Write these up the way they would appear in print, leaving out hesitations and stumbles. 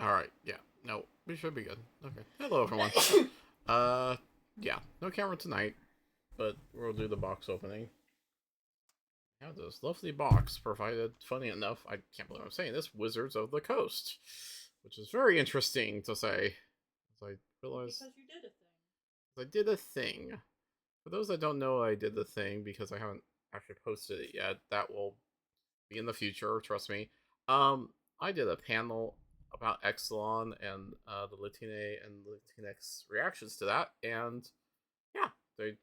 Alright, yeah. No, we should be good. Okay. Hello, everyone. Uh, yeah. No camera tonight, but we'll do the box opening. I have this lovely box provided, funny enough, I can't believe I'm saying this, Wizards of the Coast. Which is very interesting to say. As I realize Because you did a thing. I did a thing. For those that don't know, I did the thing because I haven't actually posted it yet. That will be in the future, trust me. I did a panel about Ixalan and the Latine and Latinx reactions to that, and yeah, they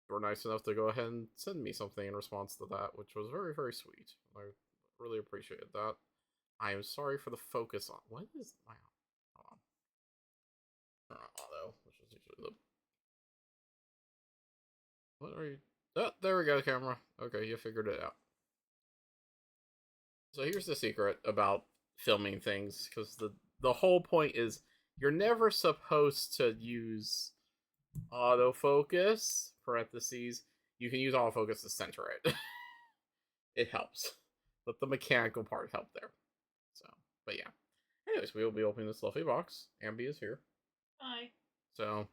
were nice enough to go ahead and send me something in response to that, which was very, very sweet. I really appreciated that. I am sorry for the focus on what is my hold on. Auto, which is usually the what are you? Oh, there we go, camera. Okay, you figured it out. So here's the secret about filming things, because the whole point is you're never supposed to use autofocus parentheses. You can use autofocus to center it. It helps, but the mechanical part helped there. So, but yeah. Anyways, we will be opening this lovely box. Ambi is here. Hi. So,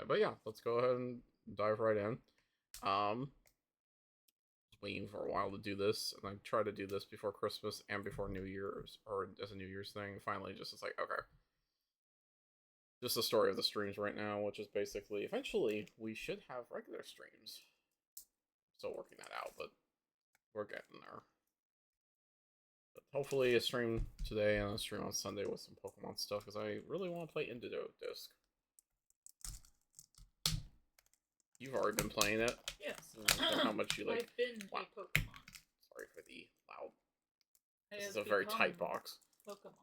but yeah, let's go ahead and dive right in. Waiting for a while to do this, and I try to do this before Christmas and before New Year's, or as a New Year's thing. Finally, just it's like, okay, just the story of the streams right now, which is basically eventually we should have regular streams. Still working that out, but we're getting there. But hopefully, a stream today and a stream on Sunday with some Pokemon stuff, because I really want to play Indigo Disc. You've already been playing it. Yes. How much you like? I've been a Pokemon. Sorry for the loud. I This have is a very tight box. Pokemon.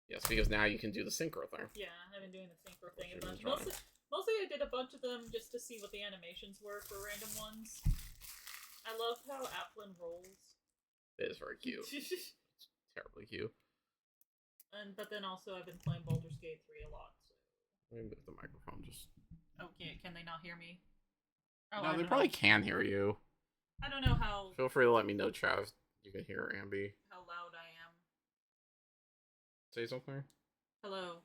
Yes, because now you can do the synchro thing. Yeah, I've been doing the synchro thing a bunch. Mostly I did a bunch of them just to see what the animations were for random ones. I love how Applin rolls. It is very cute. It's terribly cute. But then also I've been playing Baldur's Gate 3 a lot. So. Let me move the microphone just. Okay, can they not hear me? Oh, no, they probably can hear you. I don't know how. Feel free to let me know, Chav. You can hear Ambi. How loud I am. Say something. Hello.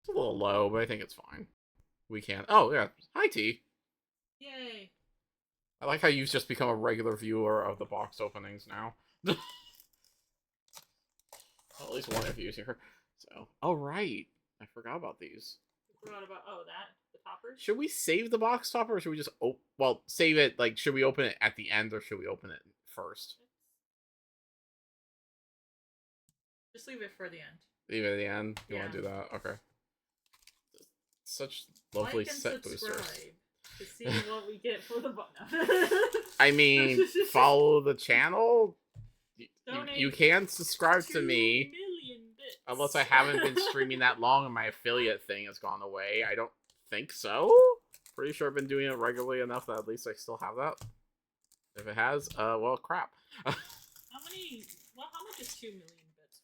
It's a little low, but I think it's fine. We can. Oh yeah. Hi T. Yay. I like how you've just become a regular viewer of the box openings now. At least one of you here. So. Oh right. I forgot about these. You forgot about the toppers? Should we save the box topper, or should we just save it? Like, should we open it at the end, or should we open it first? Just leave it for the end. Leave it at the end. You want to do that? Okay. Such lovely set boosters. To see what we get for the button. I mean, follow the channel. You can subscribe to me. Unless I haven't been streaming that long and my affiliate thing has gone away. I don't think so. Pretty sure I've been doing it regularly enough that at least I still have that. If it has, well, crap. How much is 2 million bits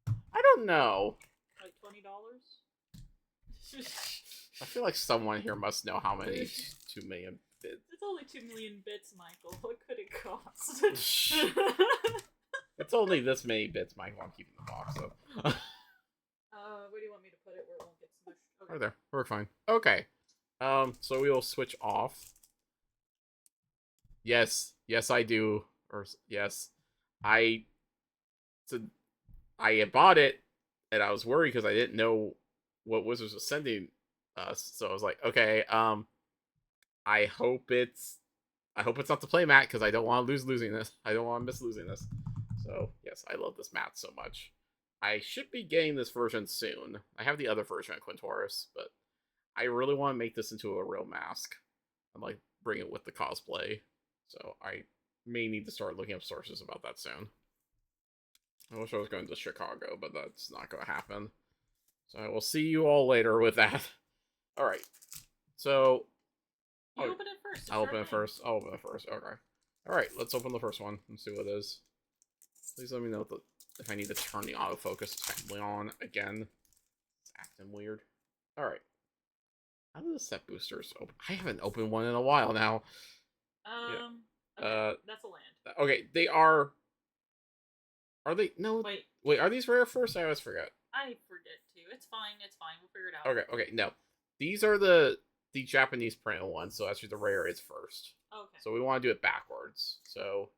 worth? I don't know. Like $20? I feel like someone here must know how many 2 million bits. It's only 2 million bits, Michael. What could it cost? It's only this many bits, Michael. I'm keeping the box up. Where do you want me to put it where it won't get smushed? Okay. Right there. We're fine. Okay. So we will switch off. Yes. Yes, I do. Or, yes. I bought it, and I was worried because I didn't know what Wizards was sending us. So I was like, okay, I hope it's not the play mat, because I don't want to losing this. I don't want to miss losing this. So, yes, I love this mat so much. I should be getting this version soon. I have the other version of Quintoris, but I really want to make this into a real mask and, like, bring it with the cosplay. So, I may need to start looking up sources about that soon. I wish I was going to Chicago, but that's not going to happen. So, I will see you all later with that. Alright. So... You open it first. I'll open it first. Okay. Alright, let's open the first one and see what it is. Please let me know if I need to turn the autofocus tightly on again. It's acting weird. Alright. How do the set boosters open? I haven't opened one in a while now. Okay, that's a land. Okay, they are... Are they? No. Wait, Wait, are these rare first? I always forget. I forget too. It's fine. It's fine. We'll figure it out. Okay, no. These are the Japanese print ones, so actually the rare is first. Okay. So we want to do it backwards. So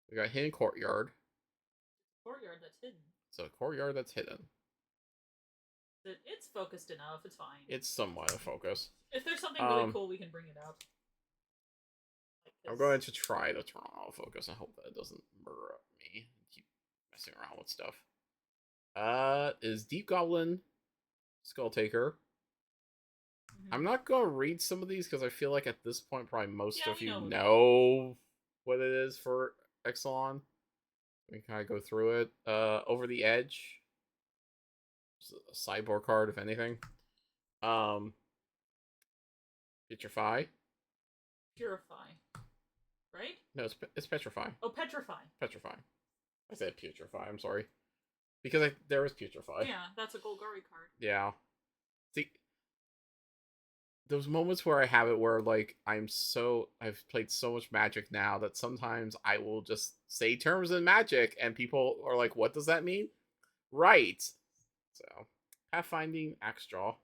we got hidden courtyard. Courtyard that's hidden. So courtyard that's hidden. It's focused enough. It's fine. It's somewhat a focus. If there's something really cool, we can bring it up. I'm going to try to turn on autofocus and hope that it doesn't murder up me. Keep messing around with stuff. Is Deep Goblin Skull Taker. I'm not gonna read some of these because I feel like at this point probably most of you know what it is for Ixalan. We can kind of go through it. Over the Edge. It's a sideboard card, if anything. Petrify. Purify. Right? No, it's Petrify. Oh, Petrify. Petrify. I said Putrefy, I'm sorry. Because there is Putrefy. Yeah, that's a Golgari card. Yeah. See, those moments where I have it where, like, I've played so much Magic now that sometimes I will just say terms in Magic and people are like, what does that mean? Right. So, Pathfinding, Axejaw.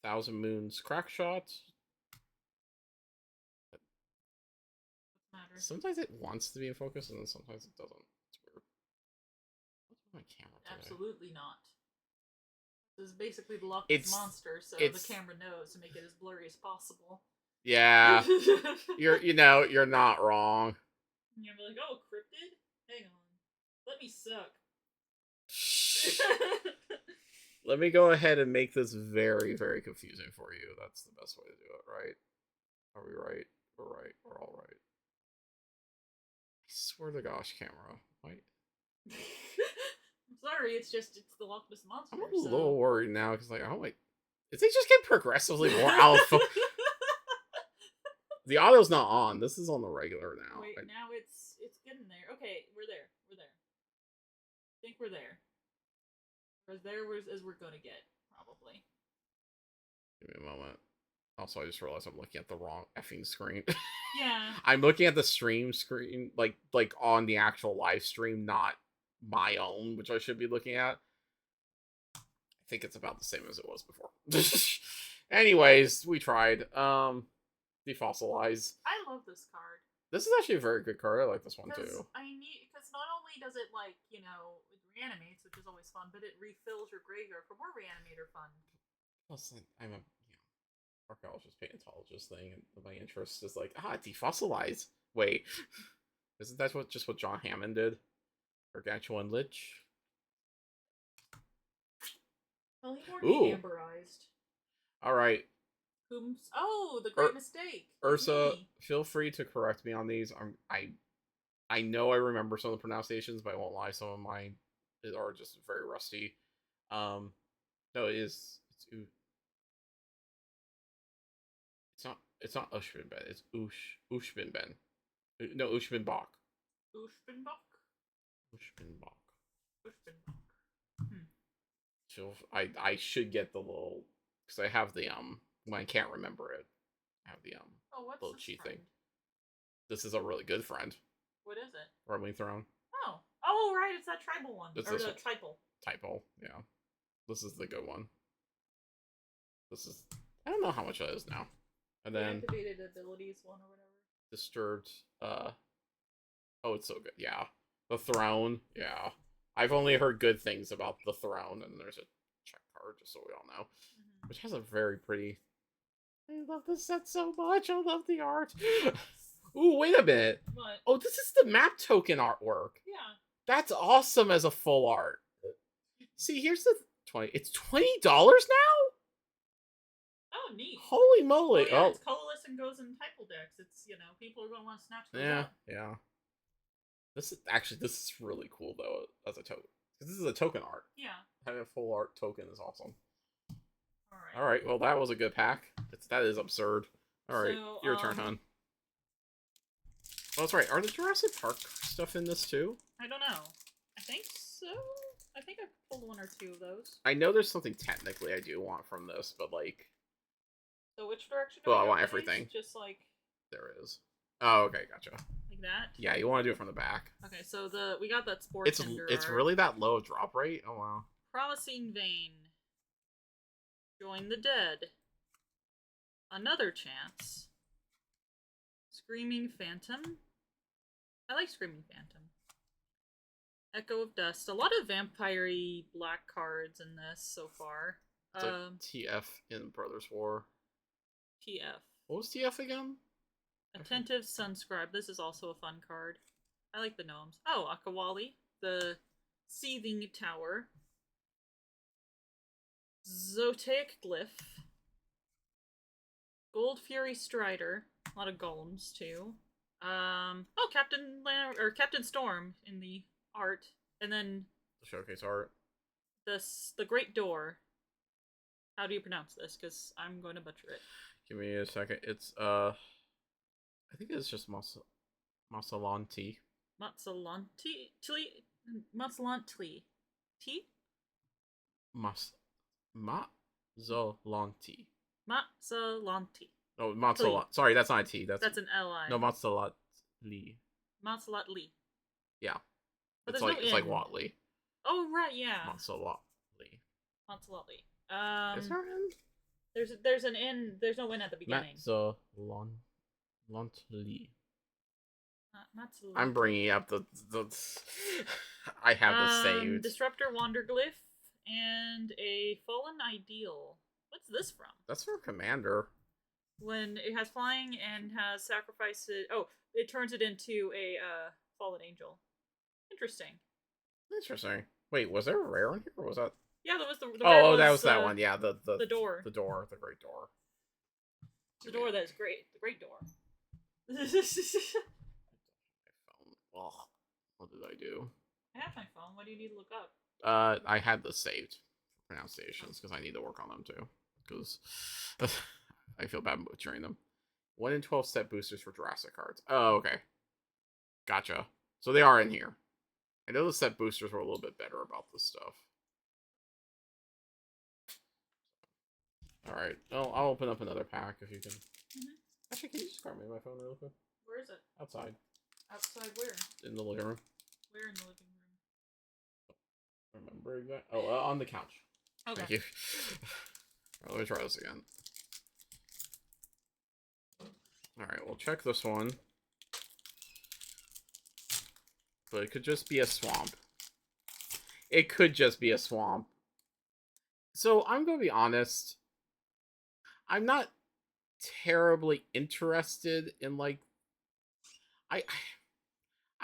Thousand Moons, Crackshot. Sometimes it wants to be in focus, and then sometimes it doesn't. It's weird. What's with my camera today? Absolutely not. This is basically the Loch Ness Monster, so the camera knows to make it as blurry as possible. Yeah. you're not wrong. And you'll be like, oh, cryptid? Hang on. Let me suck. Let me go ahead and make this very, very confusing for you. That's the best way to do it, right? Are we right? We're right. We're all right. I swear to gosh, camera. Wait. I'm sorry, it's the Loch Ness Monster. I'm a little worried now because, like, oh wait, is it just get progressively more out of focus? The audio's not on. This is on the regular now. Wait, now it's getting there. Okay, we're there. We're there. I think we're there. As there as we're gonna get, probably. Give me a moment. Also, I just realized I'm looking at the wrong effing screen. Yeah. I'm looking at the stream screen, like on the actual live stream, not my own, which I should be looking at. I think it's about the same as it was before. Anyways, we tried. Defossilize. I love this card. This is actually a very good card. I like this one too. Because not only does it, like, it reanimates, which is always fun, but it refills your graveyard for more reanimator fun. Plus, I'm a archaeologist, paleontologist thing, and my interest is like, defossilize. Wait, isn't that just what John Hammond did? Gargantuan Lich. Well, he more amberized. All right. The great mistake. Ursa, feel free to correct me on these. I know I remember some of the pronunciations, but I won't lie. Some of mine are just very rusty. No, it's not Ushbinben. It's Ushbinben. No, Ushbinbach. Ushbinbach. So I should get the little, because I have the when I can't remember it, I have the little cheat thing. This is a really good friend. What is it? Rumbling Throne. Oh right, it's that tribal one. It's or the typo. Typo, yeah. This is the good one. This is, I don't know how much it is now. And then activated abilities one or whatever. Disturbed. Oh, it's so good. Yeah, the Throne. Yeah, I've only heard good things about the Throne, and there's a check card, just so we all know, which has a very pretty. I love this set so much. I love the art. Ooh, wait a minute. What? Oh, this is the map token artwork. Yeah. That's awesome as a full art. See, here's the 20. It's $20 now? Oh, neat. Holy moly. Oh, yeah, it's colorless and goes in typo decks. It's, people are going to want to snatch those up. Yeah. This is really cool, though, as a token. Because this is a token art. Yeah. Having a full art token is awesome. Alright. Alright, well, that was a good pack. That is absurd. Alright, so, your turn, hon. Oh, that's right. Are the Jurassic Park stuff in this, too? I don't know. I think so. I think I've pulled one or two of those. I know there's something technically I do want from this, but, like... So which direction? Well, I want everything. Just like... There is. Oh, okay, gotcha. Like that. Yeah, you want to do it from the back. Okay, so we got that sports. It's really that low drop rate. Oh wow. Promising Vein. Join the Dead. Another Chance. Screaming Phantom. I like Screaming Phantom. Echo of Dust. A lot of vampire-y black cards in this so far. It's like TF in Brothers War. TF. What was TF again? Attentive Sunscribe. This is also a fun card. I like the gnomes. Oh, Akawali. The Seething Tower. Zotaic Glyph. Gold Fury Strider. A lot of golems too. Oh, Captain Storm in the art, and then The showcase art. the Great Door. How do you pronounce this? Because I'm going to butcher it. Give me a second. It's I think it's just Masalanti. Matsalanti. T? Mazzolanti. Matsalanti. No, Mazzolanti. Sorry, that's not a T. That's an L-I. No, Mazzolatli. Matsalatli. Yeah. But it's like Watley. Oh right, yeah. Mazzolatli. Matsalatli. Is there an N? There's an N. There's no N at the beginning. Mazzolanti. Matsalanti. I'm bringing up the I have this saved. Disruptor Wanderglyph and a Fallen Ideal. What's this from? That's for Commander. When it has flying and has sacrificed it. Oh, it turns it into a Fallen Angel. Interesting. Wait, was there a rare in here, or was that? Yeah, that was the oh, that was that one. Yeah, the door. The door, the great door. The door that is great. The great door. Oh, what did I do? I have my phone. What do you need to look up? I had the saved pronunciations because I need to work on them too. Because I feel bad butchering them. 1 in 12 set boosters for Jurassic cards. Oh, okay. Gotcha. So they are in here. I know the set boosters were a little bit better about this stuff. Alright. Well, I'll open up another pack if you can. Actually, can you just grab me my phone real quick? Where is it? Outside. Outside where? In the living room. Where in the living room? Remember exactly. Oh, on the couch. Okay. Thank you. Let me try this again. Alright, we'll check this one. But it could just be a swamp. It could just be a swamp. So, I'm gonna be honest. I'm not terribly interested in, like... I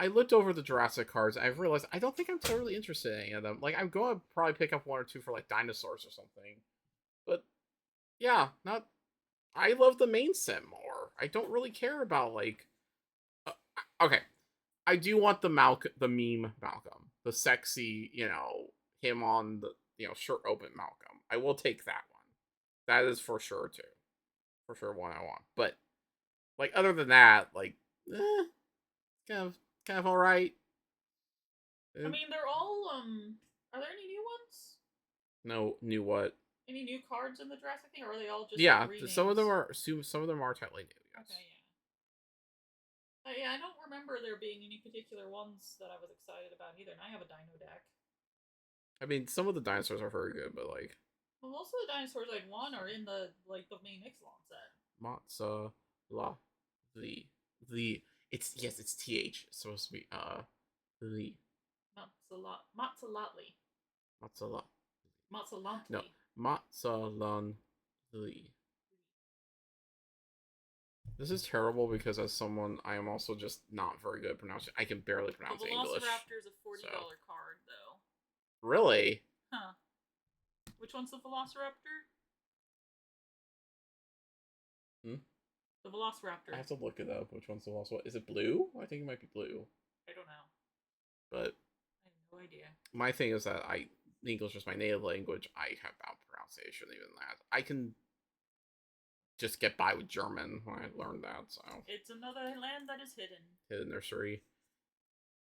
looked over the Jurassic cards. I've realized I don't think I'm totally interested in any of them. Like, I'm going to probably pick up 1 or 2 for, like, dinosaurs or something. But, yeah, not... I love the main set more. I don't really care about, like... okay. I do want the meme Malcolm. The sexy, him on the, shirt open Malcolm. I will take that one. That is for sure, too. For sure one I want. But, like, other than that, like, kind of alright. I mean, they're all, are there any new ones? No, new what? Any new cards in the Jurassic thing, or are they all just yeah? Like, some of them are technically new. Yes. Okay, yeah. I don't remember there being any particular ones that I was excited about either. And I have a Dino deck. I mean, some of the dinosaurs are very good, but like. Well, most of the dinosaurs I'd want are in the main Ixalan set. It's TH. It's supposed to be the. Matsalatli. No, Matsalanli. This is terrible because as someone, I am also just not very good at pronouncing. I can barely pronounce English. The Velociraptor's a $40 card, though. Really? Huh. Which one's the Velociraptor? The Velociraptor. I have to look it up. Which one's the Velociraptor? Is it blue? I think it might be blue. I don't know. But I have no idea. My thing is that English is my native language. I have bad pronunciation, even that. I can just get by with German when I learned that, so. It's another land that is hidden. Hidden nursery.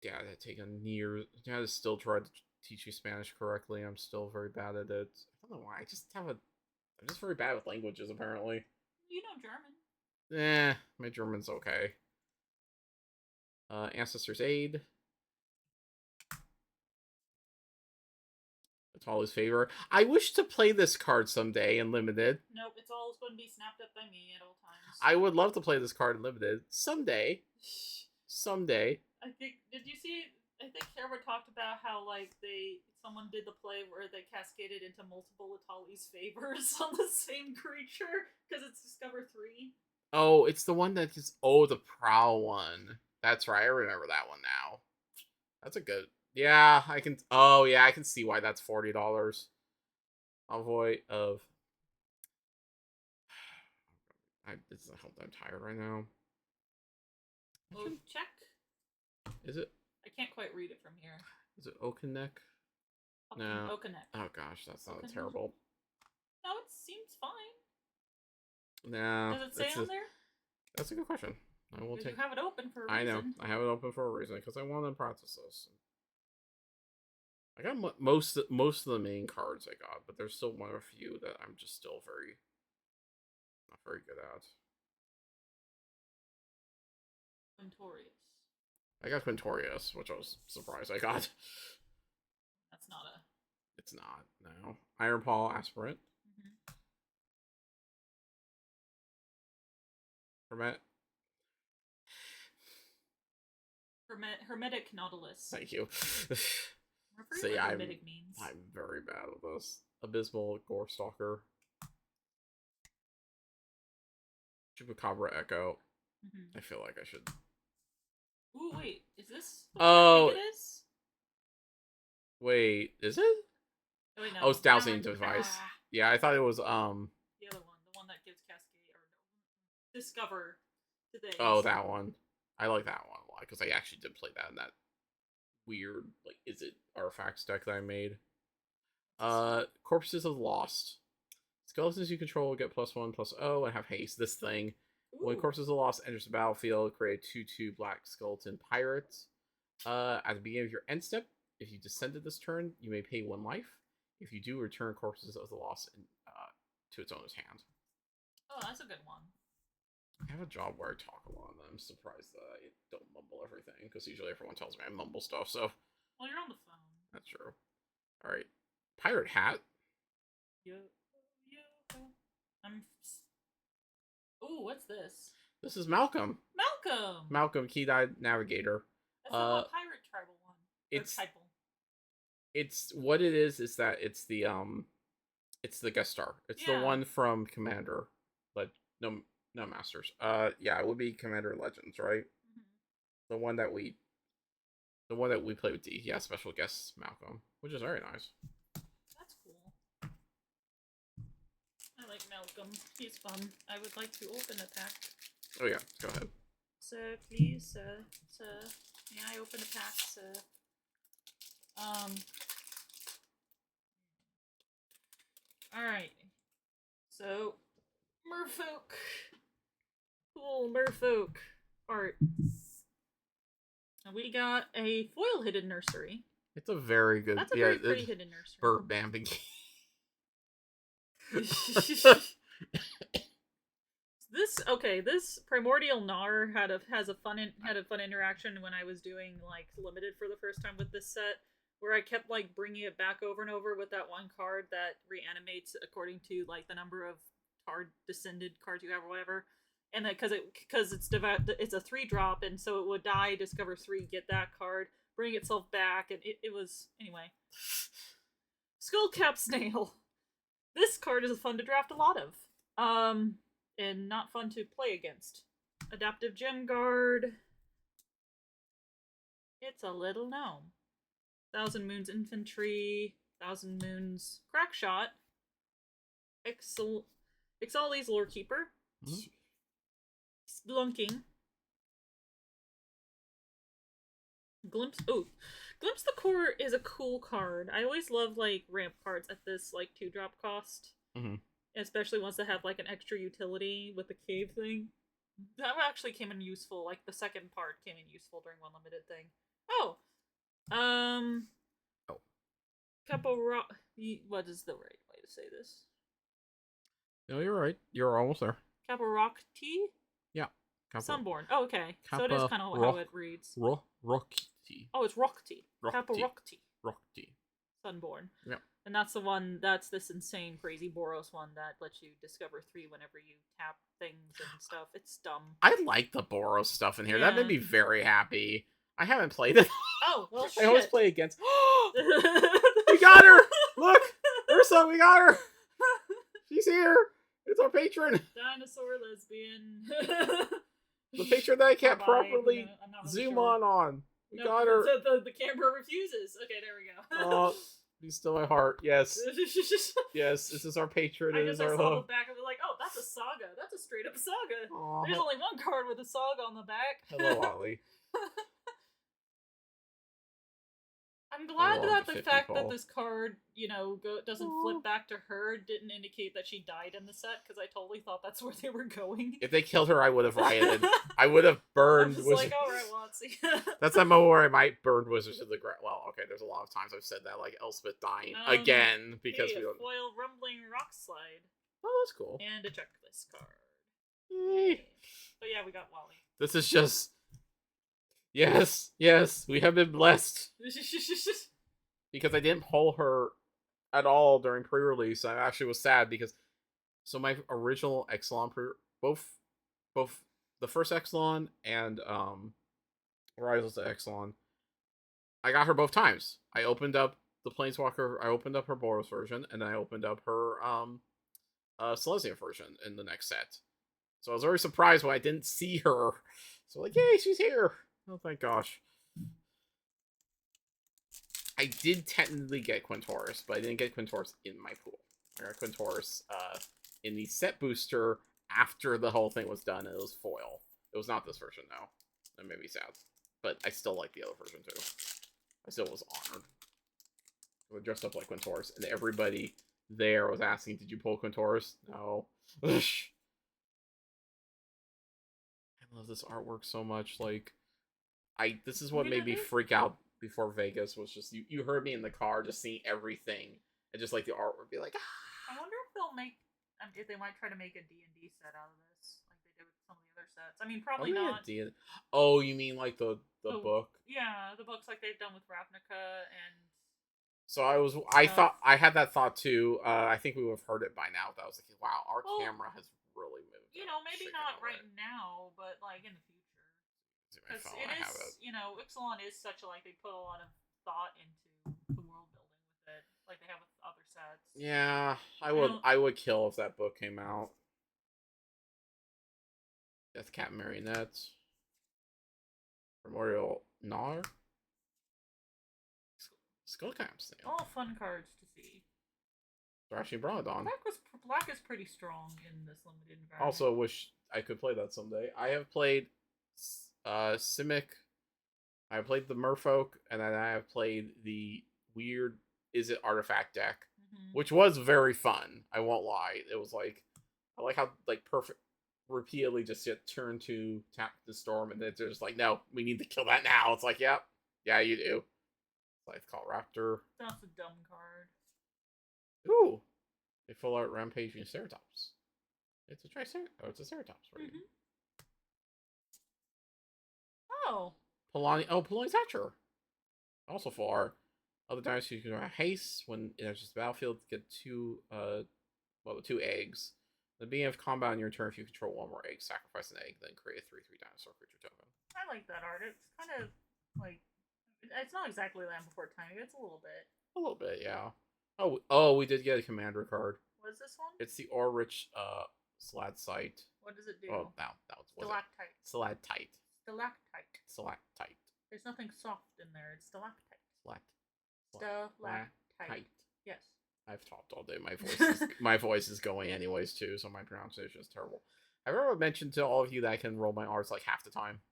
Yeah, that taken years. I still tried to teach you Spanish correctly. I'm still very bad at it. I don't know why. I'm just very bad with languages, apparently. You know German. My German's okay. Ancestor's Aid. Atali's Favor. I wish to play this card someday in Limited. Nope, it's always going to be snapped up by me at all times. I would love to play this card in Limited someday. Someday. I think. Did you see? I think Kara talked about how like someone did the play where they cascaded into multiple Atali's Favors on the same creature because it's Discover 3. Oh, it's the one that is the Prowl one. That's right. I remember that one now. That's a good. Yeah, I can. Oh yeah, I can see why that's $40. Envoy of. I'm tired right now. Oh, check. Is it? I can't quite read it from here. Is it Okenek? No. Okenek. Oh gosh, that's not terrible. No, it seems fine. No. Does it say on there? That's a good question. I will take. You have it open for a reason. I know. I have it open for a reason because I want to practice this. I got most of the main cards I got, but there's still one or a few that I'm just still not very good at. Quintorius. I got Quintorius, which I was surprised I got. That's not a. It's not, no. Iron Paw Aspirant. Hermetic Nautilus. Thank you. See, what hermetic means. I'm very bad at this. Abysmal Gore Stalker. Chupacabra Echo. I feel like I should. Ooh, wait. Is this what I think it is? Wait, is it? Oh, wait, no. Oh, it's Dowsing Device. Yeah, I thought it was the other one, the one that gives Cascade or Discover today. Oh, that one. I like that one a lot because I actually did play that in that weird, like, is it artifacts deck that I made. Corpses of the Lost. Skeletons you control get +1/+0 and have haste. This thing. Ooh. When Corpses of the Lost enters the battlefield, create a 2/2 black skeleton pirate. At the beginning of your end step, if you descended this turn, you may pay 1 life. If you do, return Corpses of the Lost to its owner's hand. Oh, that's a good one. I have a job where I talk a lot, and I'm surprised that I don't mumble everything, because usually everyone tells me I mumble stuff, so... Well, you're on the phone. That's true. Alright. Pirate Hat. Ooh, what's this? This is Malcolm. Malcolm, Key-Dyed Navigator. That's not a pirate tribal one. It's what it is that it's the guest star. It's the one from Commander, but no Masters. Yeah, it would be Commander Legends, right? The one that we play with D. Yeah, special guest Malcolm, which is very nice. That's cool. I like Malcolm. He's fun. I would like to open a pack. Oh yeah, go ahead. Sir, please, sir. May I open a pack, sir? Alright. So, Merfolk. Cool, Merfolk art. And we got a foil hidden nursery. It's a very good. That's a very pretty hidden nursery. Bird Bambing. This Primordial Gnar has a fun interaction when I was doing like limited for the first time with this set, where I kept like bringing it back over and over with that one card that reanimates according to like the number of descended cards you have or whatever, and that because it's a 3-drop, and so it would die, discover 3, get that card, bring itself back, and it was anyway. Skullcap Snail. This card is fun to draft a lot of. And not fun to play against. Adaptive Gem Guard. It's a little gnome. 1,000 Moons Infantry. 1,000 Moons Crackshot. Ixalan's Lorekeeper. Splunking. Glimpse the Core is a cool card. I always love like ramp cards at this like 2-drop cost. Especially ones that have like an extra utility with the cave thing. That actually came in useful. Like the second part came in useful during one limited thing. What is the right way to say this? No, you're right. You're almost there. Caparocti? Yeah. Kappa, Sunborn. Oh, okay. So it is Kappa kind of how Rock, it reads. Rockti. Oh, it's Rockti. Kappa Rockti. Rockti. Rockti. Sunborn. Yep. And that's the one, that's this insane, crazy Boros one that lets you discover 3 whenever you tap things and stuff. It's dumb. I like the Boros stuff in here. That made Yeah. me very happy. I haven't played it. Oh, well, I always shit. play against. We got her! Look! Ursa, we got her! She's here! It's our patron! Dinosaur lesbian. The patron that I can't Bye-bye. properly No, I'm not really zoom sure. on. We No, got her. The camera refuses. Okay, there we go. Oh, be still my heart. Yes. Yes, this is our patron. I It guess is I our saw love. the back of it like, oh, that's a saga. That's a straight up saga. Aw, There's only one card with a saga on the back. hello, Ollie. I'm glad Hello, that the the 50 fact that ball. this card, doesn't flip back to her didn't indicate that she died in the set, because I totally thought that's where they were going. If they killed her, I would have rioted. I would have burned I was Wizards. like, alright, Watsy. That's that moment where I might burn Wizards of the Ground. Well, okay, there's a lot of times I've said that, like Elspeth dying again because Hey, we a don't. foil rumbling rock slide. Oh, that's cool. And a checklist card. Yay. But yeah, we got Wally. This is just. Yes, we have been blessed. Because I didn't pull her at all during pre-release. I actually was sad because my original Ixalan both the first Ixalan and Rise of Ixalan, I got her both times. I opened up the Planeswalker, I opened up her Boros version, and then I opened up her Silesia version in the next set. So I was very surprised when I didn't see her. So like, yay, she's here. Oh, thank gosh. I did technically get Quintoris, but I didn't get Quintoris in my pool. I got Quintoris in the set booster after the whole thing was done, and it was foil. It was not this version, though. That made me sad. But I still like the other version, too. I still was honored. I was dressed up like Quintoris, and everybody there was asking, did you pull Quintoris? No. I love this artwork so much. Like, this is what made me freak out before Vegas, was just, you heard me in the car just seeing everything, and just like the artwork be like, I wonder if they'll make, if they might try to make a D&D set out of this, like they did with some of the other sets. I mean, probably not. Oh, you mean like the book? Yeah, the books like they've done with Ravnica and... So I thought, I had that thought too. I think we would have heard it by now. That was like, wow, our camera has really moved. Maybe not right now, but like in the future. Because it is, Ixalan is such a, like, they put a lot of thought into the world building with it, like they have with other sets. Yeah, I would kill if that book came out. Death Cat Marionettes. Primordial Gnar. Skullcap Snail. All fun cards to see. Thrashing Bronodon. Black is pretty strong in this limited environment. Also, wish I could play that someday. I have played Simic. I played the Merfolk, and then I have played the weird Is It Artifact deck, which was very fun. I won't lie. It was like, I like how like perfect repeatedly just turn to tap the storm, and then they're just like, no, we need to kill that now. It's like, yep, yeah, you do. It's called Raptor. That's a dumb card. Ooh, a full art rampaging Ceratops. It's a it's a Ceratops, right? Oh. Poloni's Hatcher. Also full art. Other dinosaurs you can have haste when it enters the battlefield. Get the 2 eggs. At the beginning of combat on your turn, if you control 1 more egg, sacrifice an egg, then create a 3/3 dinosaur creature token. I like that art. It's kind of like, it's not exactly Land Before Time. It's a little bit. A little bit, yeah. Oh, we did get a commander card. What is this one? It's the Orrich Stalactite. What does it do? Oh, that was Stalactite. Stalactite. Stalactite. Stalactite. There's nothing soft in there. It's stalactite. Stalactite. Yes. I've talked all day. My voice is going anyways too, so my pronunciation is terrible. I've ever mentioned to all of you that I can roll my R's like half the time.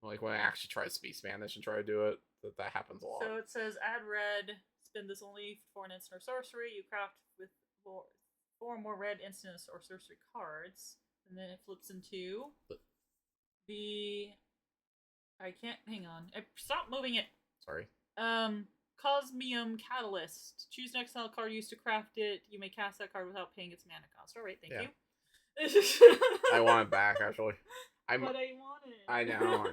Like when I actually try to speak Spanish and try to do it, that happens a lot. So it says add red. Spend this only for an instant or sorcery. You craft with 4 more red instant or sorcery cards, and then it flips into the. I can't hang on. Stop moving it. Sorry. Cosmium Catalyst. Choose an exile card used to craft it. You may cast that card without paying its mana cost. Alright, thank you. I want it back, actually. I'm. But I want it. I know.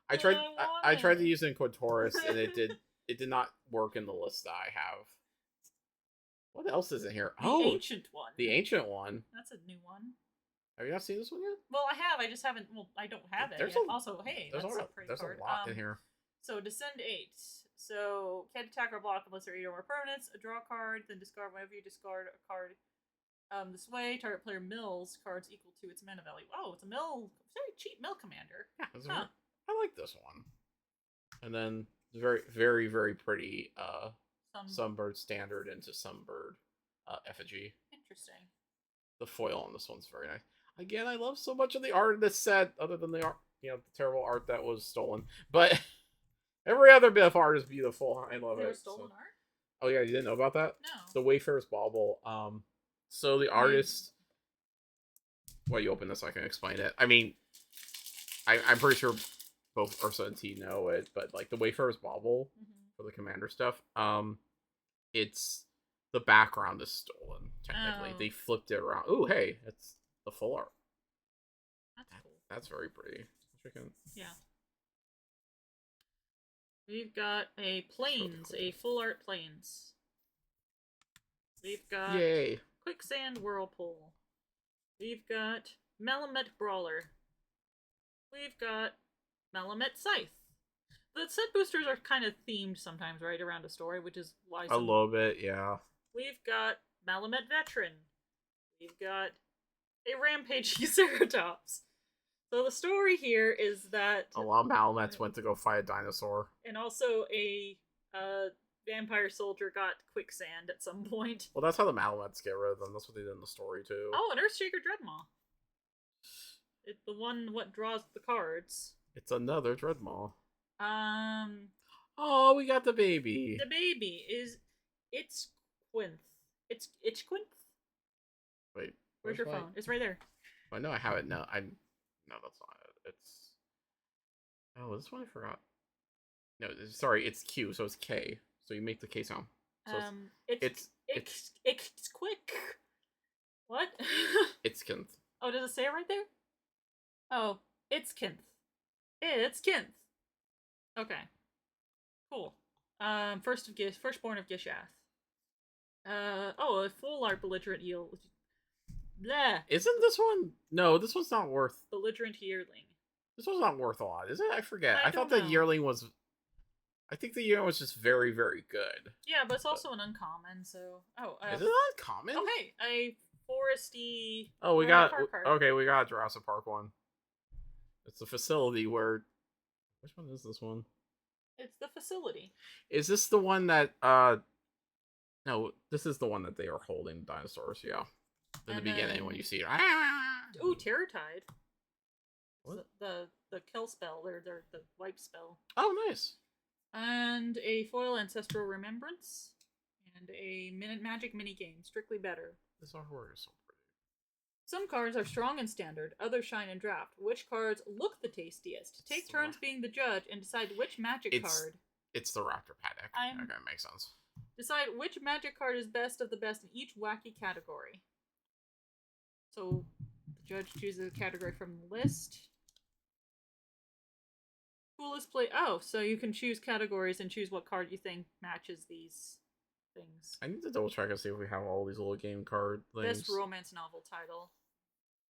I But tried. want I tried to it. use it in Quintoris, and it did not work in the list that I have. What else is in here? The ancient one. The ancient one. That's a new one. Have you not seen this one yet? Well, I have. I just haven't. Well, I don't have it yet. Also, hey, that's a pretty there's card. a lot in here. So descend 8. So can't attack or block unless there are 8 or more permanents. Draw a card, then discard whenever you discard a card. This way, target player mills cards equal to its mana value. Oh, it's a very cheap mill commander. Yeah, I like this one. And then very, very, very pretty Sunbird standard into Sunbird effigy. Interesting. The foil on this one's very nice. Again, I love so much of the art of this set, other than the art, the terrible art that was stolen. But every other bit of art is beautiful. I love it. Stolen art? Oh yeah, you didn't know about that? No. The Wayfarer's Bauble. So the artist. Well, you open this, so I can explain it. I mean, I'm pretty sure both Ursa and T know it, but like the Wayfarer's Bauble for the commander stuff, it's the background is stolen. Technically, they flipped it around. Ooh, hey, it's the full art. That's cool. That's very pretty. Yeah. We've got a plains, a full art plains. We've got Quicksand Whirlpool. We've got Malamet Brawler. We've got Malamet Scythe. The set boosters are kind of themed sometimes, right, around a story, which is why a little bit, yeah. We've got Malamet Veteran. We've got a Rampage Ceratops. So the story here is that a lot of Malamets went to go fight a dinosaur. And also a vampire soldier got quicksand at some point. Well, that's how the Malamets get rid of them. That's what they did in the story, too. Oh, an Earthshaker Dreadmaw. It's the one what draws the cards. It's another Dreadmaw. Oh, we got the baby. The baby is... It's Quinth. It's Quinth. Wait. Where's your phone? It's right there. I know I have it. No, no, that's not it. It's... Oh, this one I forgot. No, sorry, it's Q, so it's K. So you make the K sound. So it's quick. What? It's Kinth. Oh, does it say it right there? Oh, it's Kinth. It's Kinth. Okay. Cool. Firstborn of Gishath. A full art belligerent eel. Blah. Isn't this one? No, this one's not worth. Belligerent yearling. This one's not worth a lot, is it? I forget. I thought don't the know. yearling was. I think the yearling was just very, very good. Yeah, but it's also an uncommon. So is it uncommon? Oh hey, a foresty. Oh, we got we got a Jurassic Park one. It's a facility where. Which one is this one? It's the facility. Is this the one that No, this is the one that they are holding dinosaurs. Yeah, in the beginning when you see it. Ooh, Terror Tide. What? The kill spell, the wipe spell. Oh, nice. And a foil ancestral remembrance, and a magic minigame, strictly better. This artwork is so pretty. Some cards are strong in standard, others shine in draft. Which cards look the tastiest? Take turns being the judge and decide which magic card. It's the Raptor Paddock. Okay, makes sense. Decide which magic card is best of the best in each wacky category. So the judge chooses a category from the list. Coolest play. Oh, so you can choose categories and choose what card you think matches these things. I need to double check and see if we have all these little game card things. Best romance novel title.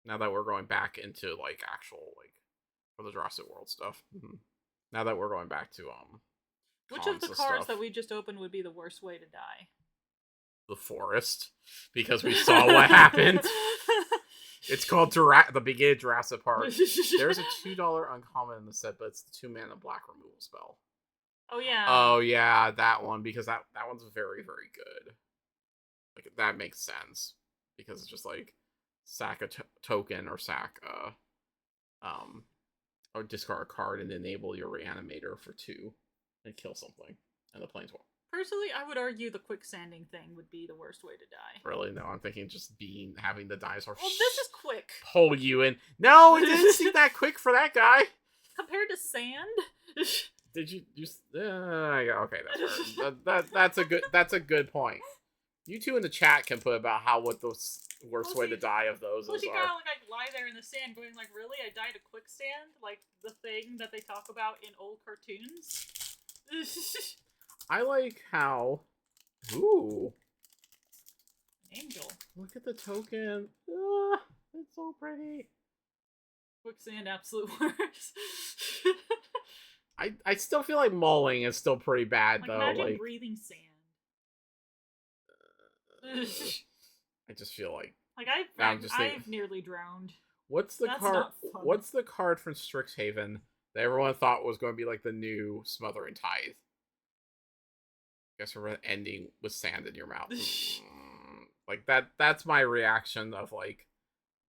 Now that we're going back into like actual for the Jurassic World stuff. Now that we're going back to which of the cards that we just opened would be the worst way to die? The forest, because we saw what happened. It's called the beginning of Jurassic Park. There's a $2 uncommon in the set, but it's the 2-mana black removal spell. Oh yeah. Oh yeah, that one, because that one's very, very good. Like that makes sense because it's just like sack a token or sack or discard a card and enable your reanimator for 2 and kill something and the planeswalker. Personally, I would argue the quicksanding thing would be the worst way to die. Really? No, I'm thinking just having the dinosaur. Well, this is quick. Pull you in. No, it didn't seem that quick for that guy. Compared to sand. Did you? Okay, that's fair. That's a good point. You two in the chat can put about what the worst way to die of those Well, she are. kind of like lie there in the sand, going like, "Really? I died a quicksand? Like the thing that they talk about in old cartoons." I like how. Ooh. Angel. Look at the token. Ah, it's so pretty. Quicksand, absolute worst. I still feel like mauling is still pretty bad like, though. imagine Like breathing sand. I just feel like I've nearly drowned. What's the That's card? not fun. What's the card from Strixhaven that everyone thought was going to be like the new Smothering Tithe? Guess we're ending with sand in your mouth. Like that's my reaction of like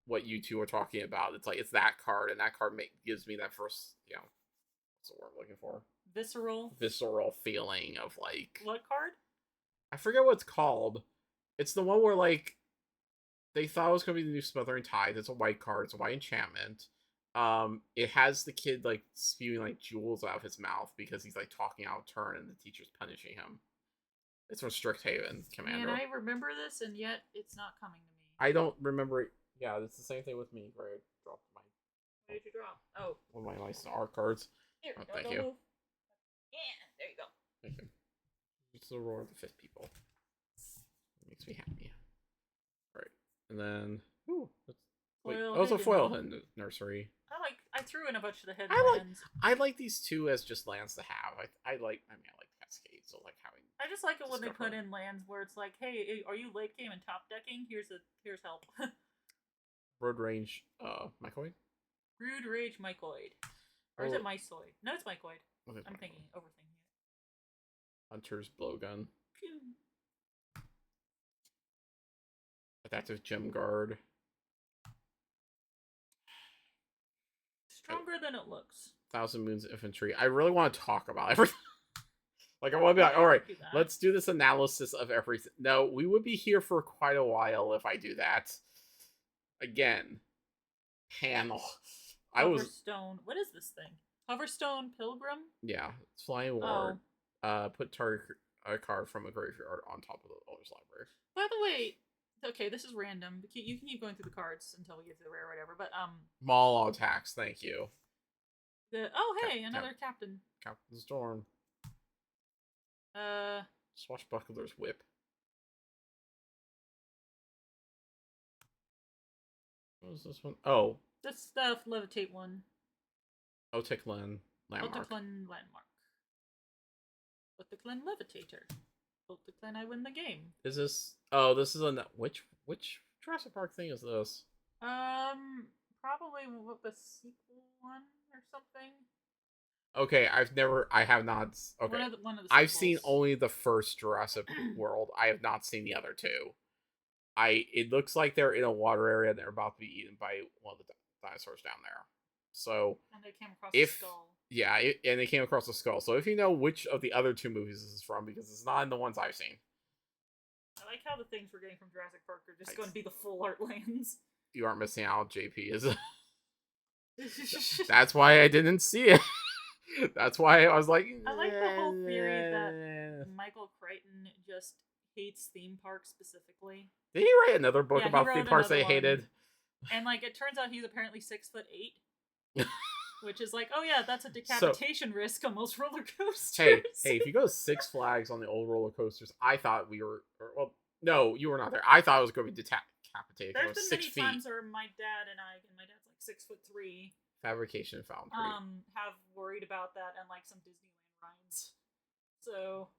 what you two are talking about. It's like it's that card, and that card gives me that first, what's the word I'm looking for? Visceral feeling of like, what card? I forget what it's called. It's the one where like they thought it was gonna be the new Smothering Tithe. It's a white card. It's a white enchantment. It has the kid like spewing like jewels out of his mouth because he's like talking out of turn, and the teacher's punishing him. It's from Strixhaven, Commander. And I remember this, and yet it's not coming to me. I don't remember it. Yeah, it's the same thing with me where I dropped my. What did you drop? Oh, one of my nice art cards. Here, thank don't you. move. Yeah, there you go. Thank you. It's the roar of the fifth people. It makes me happy. Alright. And then wait, a foil nursery. I threw in a bunch of the hidden lands. I like these two as just lands to have. I like Cascade, so like having I just like it when they put in lands where it's like, hey, are you late game and top decking? Here's help. Road Range Mycoid? Rude Rage Mycoid. Or is it Mycoid? No, it's Mycoid. I'm overthinking it. Hunter's Blowgun. Pew. Adaptive Gem Guard. Stronger than it looks. Thousand Moons Infantry. I really want to talk about everything. Like, I want to be like, alright, let's do this analysis of everything. No, we would be here for quite a while if I do that. Again. Panel. Hoverstone. What is this thing? Hoverstone Pilgrim? Yeah, it's Flying Ward. Put target a card from a graveyard on top of the owner's library. By the way, okay, this is random. You can keep going through the cards until we get to the rare or whatever, but Maul attacks, thank you. Hey, another captain. Captain Storm. Swashbuckler's Whip. What was this one? Oh. That's the Levitate one. Oteklen Landmark. Oteklen Landmark. Oteklen Levitator. Oteklen, I win the game. Is this... Oh, this is a... Which Jurassic Park thing is this? Probably the sequel one or something. Okay, I have not. Okay, one of the I've seen only the first Jurassic World. I have not seen the other two. It looks like they're in a water area and they're about to be eaten by one of the dinosaurs down there. So, and they came across the skull. Yeah, and they came across the skull. So if you know which of the other two movies this is from, because it's not in the ones I've seen. I like how the things we're getting from Jurassic Park are just going to be the full art lands. You aren't missing out. JP is. That's why I didn't see it. That's why I was like, I like the whole theory that Michael Crichton just hates theme parks specifically. Did he write another book about theme parks they hated? And like, it turns out he's apparently 6'8", which is like, oh yeah, that's a decapitation risk on most roller coasters. Hey, if you go to Six Flags on the old roller coasters, I thought we were, well, no, you were not there. I thought it was going to be decapitated. There's been many times where my dad's like 6'3". Fabrication Foundry. Have worried about that and like some Disneyland rides. So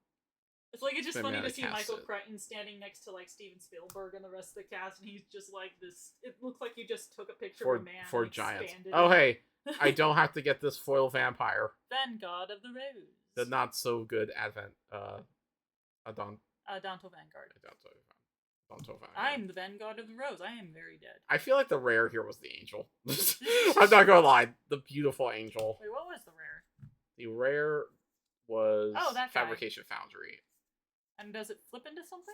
it's like, it's just funny to see Michael Crichton standing next to like Steven Spielberg and the rest of the cast, and he's just like this. It looks like you just took a picture of a man for giants. Oh hey, I don't have to get this foil vampire. Vanguard of the Rose. The not so good Advent. Adonto Vanguard. Vanguard. I'm the Vanguard of the Rose. I am very dead. I feel like the rare here was the angel. I'm not gonna lie, the beautiful angel. Wait, what was the rare? The rare was that Fabrication Foundry. And does it flip into something?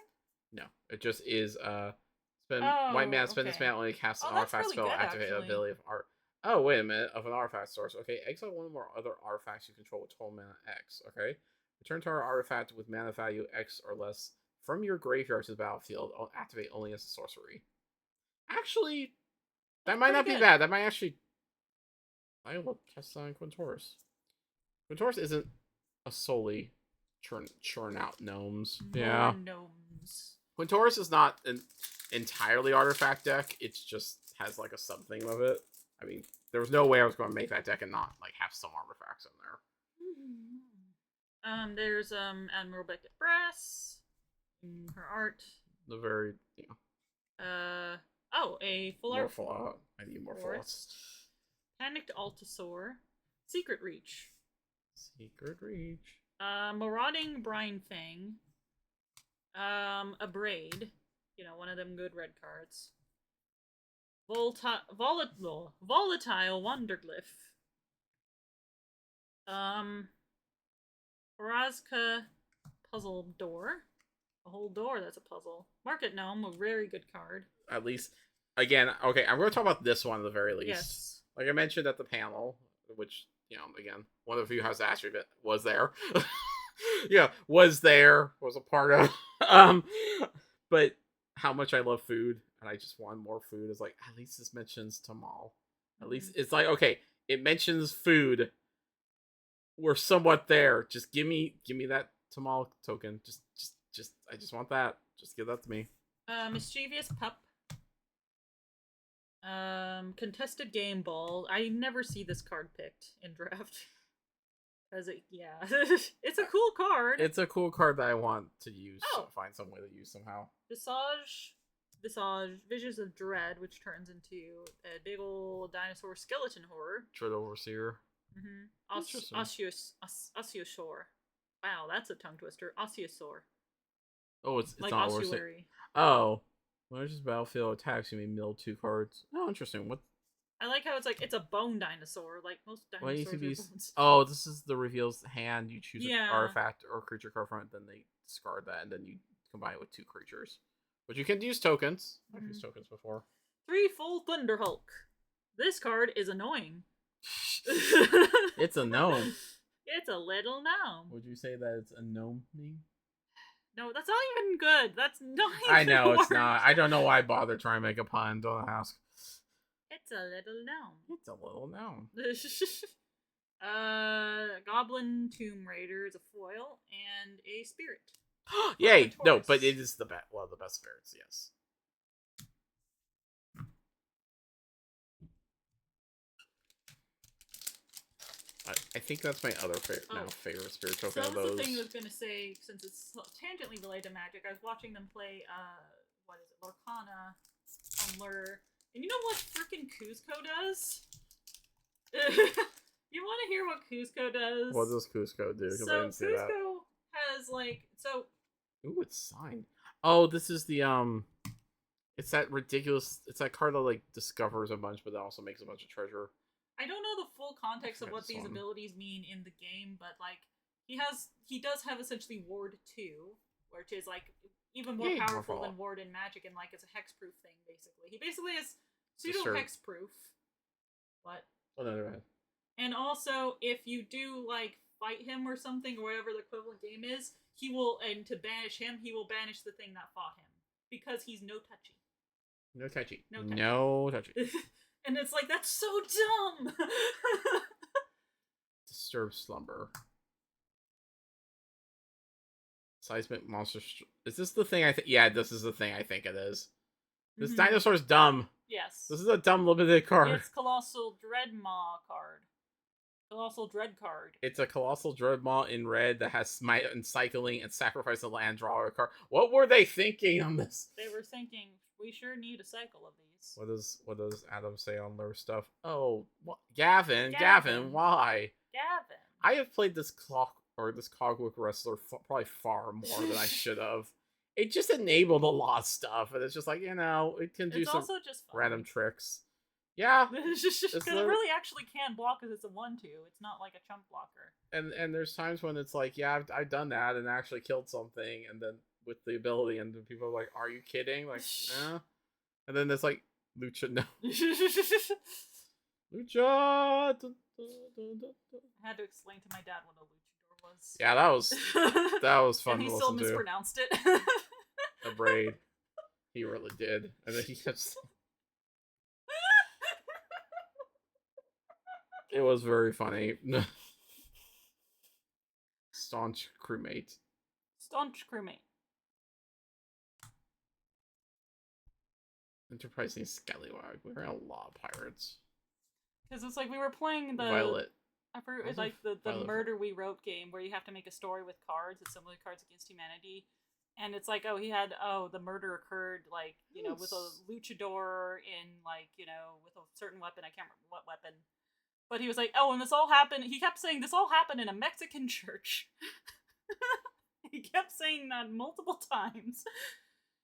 No, it just is white man spend this mana only cast an artifact spell, activate an ability of art. Oh, wait a minute, of an artifact source. Okay, exile one or more other artifacts you control with total mana X. Okay, return to our artifact with mana value X or less from your graveyard to the battlefield, activate only as a sorcery. Actually, that might not be bad. That might actually. I will test on Quintoris. Quintoris isn't a solely churn out gnomes. More gnomes. Quintoris is not an entirely artifact deck. It's just has like a sub thing of it. I mean, there was no way I was going to make that deck and not like have some artifacts in there. There's Admiral Beckett Brass. Her art. The very a full art. Full art. I need more full arts. Panicked Altasaur. Secret Reach. Secret Reach. Marauding Brine Fang. A Braid. You know, one of them good red cards. Volatile Wanderglyph. Orazka Puzzle Door. A whole door that's a puzzle. Market Gnome, a very good card. At least, again, okay, I'm going to talk about this one at the very least. Yes. Like I mentioned at the panel, which, you know, again, one of you has asked me, but was there. Yeah, was a part of. But how much I love food, and I just want more food, is like, at least this mentions Tamal. At least it's like, okay, it mentions food. We're somewhat there. Just give me that Tamal token. I just want that. Just give that to me. Mischievous Pup. Contested Game Ball. I never see this card picked in draft. Because it's a cool card. It's a cool card that I want to use. So find some way to use somehow. Visage, Visions of Dread, which turns into a big old dinosaur skeleton horror. Dread Overseer. Osiosaur. Wow, that's a tongue twister. Osiosaur. Oh, it's like not ossuary. Oh. When it's just battlefield attacks, you may mill 2 cards. Oh, interesting. What? I like how it's a bone dinosaur. Like most dinosaurs are bones. Oh, this is the reveals hand. You choose an artifact or creature card from it, then they discard that, and then you combine it with 2 creatures. But you can use tokens. I've used tokens before. 3 full Thunder Hulk. This card is annoying. It's a gnome. It's a little gnome. Would you say that it's a gnoming? No, that's not even good. That's not even I know, it's not. I don't know why I bother trying to make a pun. Don't ask. It's a little gnome. It's a little gnome. Goblin Tomb Raider is a foil and a spirit. Yay! No, but it is the one of the best spirits, yes. I think that's my other favorite spirit token of those. That was the thing I was gonna say, since it's tangentially related to Magic. I was watching them play Lorcana on Lure. And you know what freaking Cusco does? You want to hear what Cusco does? What does Cusco do? So Cusco has Ooh, it's signed. Oh, this is the it's that ridiculous. It's that card that like discovers a bunch, but that also makes a bunch of treasure. I don't know the full context of what these abilities mean in the game, but like he does have essentially Ward 2, which is like even more powerful than Ward in Magic, and like it's a hexproof thing basically. He basically is pseudo hexproof. What? Oh no, never mind. And also, if you do like fight him or something, or whatever the equivalent game is, he will to banish him, he will banish the thing that fought him because he's no touchy. No touchy. No touchy. And it's like, that's so dumb! Disturb Slumber. Seismic Monster... Is this the thing I think... Yeah, this is the thing I think it is. This dinosaur's dumb. Yes. This is a dumb limited card. It's Colossal Dreadmaw card. Colossal Dread card. It's a Colossal Dreadmaw in red that has Smite and Cycling and Sacrifice a land, draw a card. What were they thinking on this? They were thinking, we sure need a cycle of these. What does Adam say on their stuff? Oh, Gavin, why? Gavin. I have played this Cogwick Wrestler probably far more than I should have. It just enabled a lot of stuff, and it's just like, you know, it can do some also just random tricks. Yeah, because it really actually can block because it's a 1/2. It's not like a chump blocker. And there's times when it's like, yeah, I've done that and actually killed something, and then with the ability, and people are like, are you kidding? Like, eh. And then there's like, Lucha, no. Lucha! I had to explain to my dad what a luchador was. Yeah, that was fun And he to still listen to. mispronounced it. The braid. He really did. And then he kept... It was very funny. Staunch crewmate. Staunch crewmate. Enterprising Scallywag. We were in a lot of pirates. Because it's like we were playing the Violet. it's like the Murder We Wrote game where you have to make a story with cards. It's similar to Cards Against Humanity. And it's like, the murder occurred, like, with a luchador in, like, with a certain weapon. I can't remember what weapon. But he was like, and this all happened. He kept saying this all happened in a Mexican church. He kept saying that multiple times.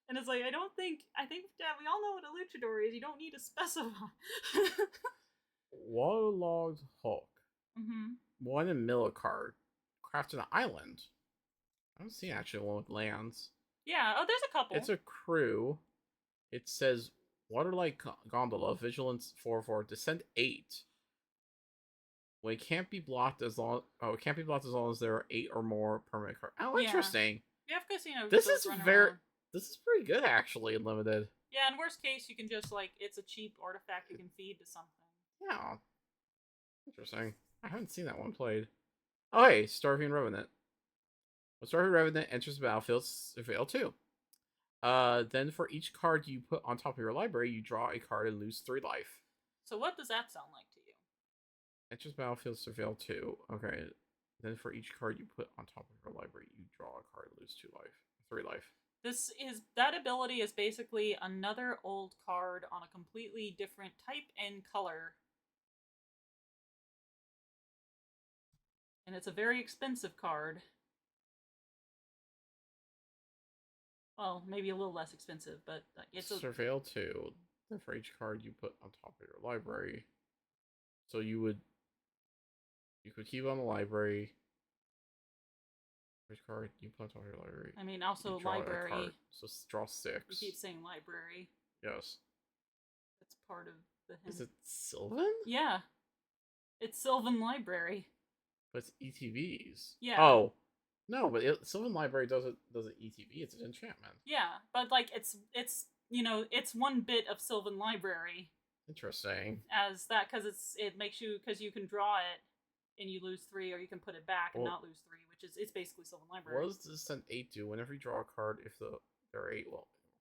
And it's like, I think that we all know what a luchador is. You don't need to specify. Waterlogged Hulk. Mm-hmm. One in Millicard. Crafted an island. I don't see actually one with lands. Yeah, there's a couple. It's a crew. It says Waterlight Gondola, Vigilance 4/4, Descent 8. Well, it can't be blocked as long as there are 8 or more permanent cards. Oh, interesting. Yeah, of course, This is pretty good actually in limited. Yeah, in worst case, you can just it's a cheap artifact you can feed to something. Yeah. Interesting. I haven't seen that one played. Oh, hey, Starvian Revenant. When Starvian Revenant enters the battlefield, Surveil 2. Then for each card you put on top of your library, you draw a card and lose 3 life. So what does that sound like to you? Enters battlefield, Surveil 2. Okay. Then for each card you put on top of your library, you draw a card and lose 3 life. That ability is basically another old card on a completely different type and color. And it's a very expensive card. Well, maybe a little less expensive, but it's a... Surveil 2. Then for each card you put on top of your library. So you could keep on the library. Which card you put on top of your library? I mean, also library. So draw 6. You keep saying library. Yes. That's part of the hint. Is it Sylvan? Yeah. It's Sylvan Library. But it's ETBs. Yeah. Oh. No, but Sylvan Library doesn't ETB, it's an enchantment. Yeah, but it's one bit of Sylvan Library. Interesting. As that, because it makes you, because you can draw it and you lose 3, or you can put it back and not lose 3, which is, it's basically Sylvan Library. What does Descent 8 do? Whenever you draw a card, if there are 8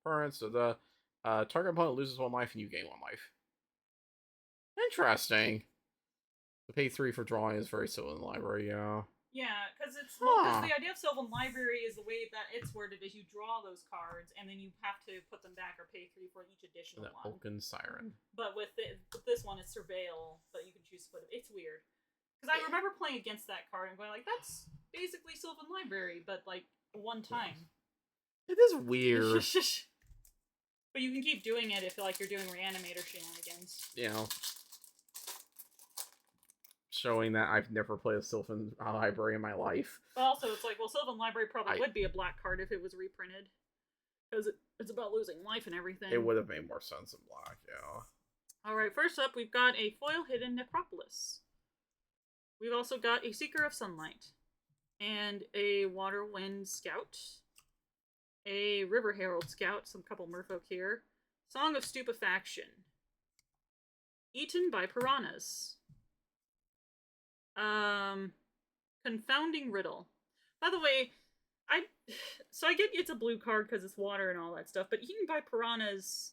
occurrence, so the target opponent loses 1 life and you gain 1 life. Interesting. The pay 3 for drawing is very Sylvan Library, yeah. Yeah, because the idea of Sylvan Library is the way that it's worded is you draw those cards and then you have to put them back or pay 3 for each additional one. Oaken Siren. But with this one, it's Surveil, but you can choose to put it. It's weird. Because I remember playing against that card and going that's basically Sylvan Library, but one time. It is weird. But you can keep doing it if you're doing Reanimator shenanigans. Showing that I've never played a Sylvan Library in my life. But also, it's Sylvan Library probably would be a black card if it was reprinted. Because it's about losing life and everything. It would have made more sense in black, yeah. Alright, first up, we've got a foil hidden Necropolis. We've also got a Seeker of Sunlight. And a Water Wind Scout. A River Herald Scout, some couple merfolk here. Song of Stupefaction. Eaten by Piranhas. Confounding Riddle. By the way, I get it's a blue card because it's water and all that stuff, but eaten by piranhas,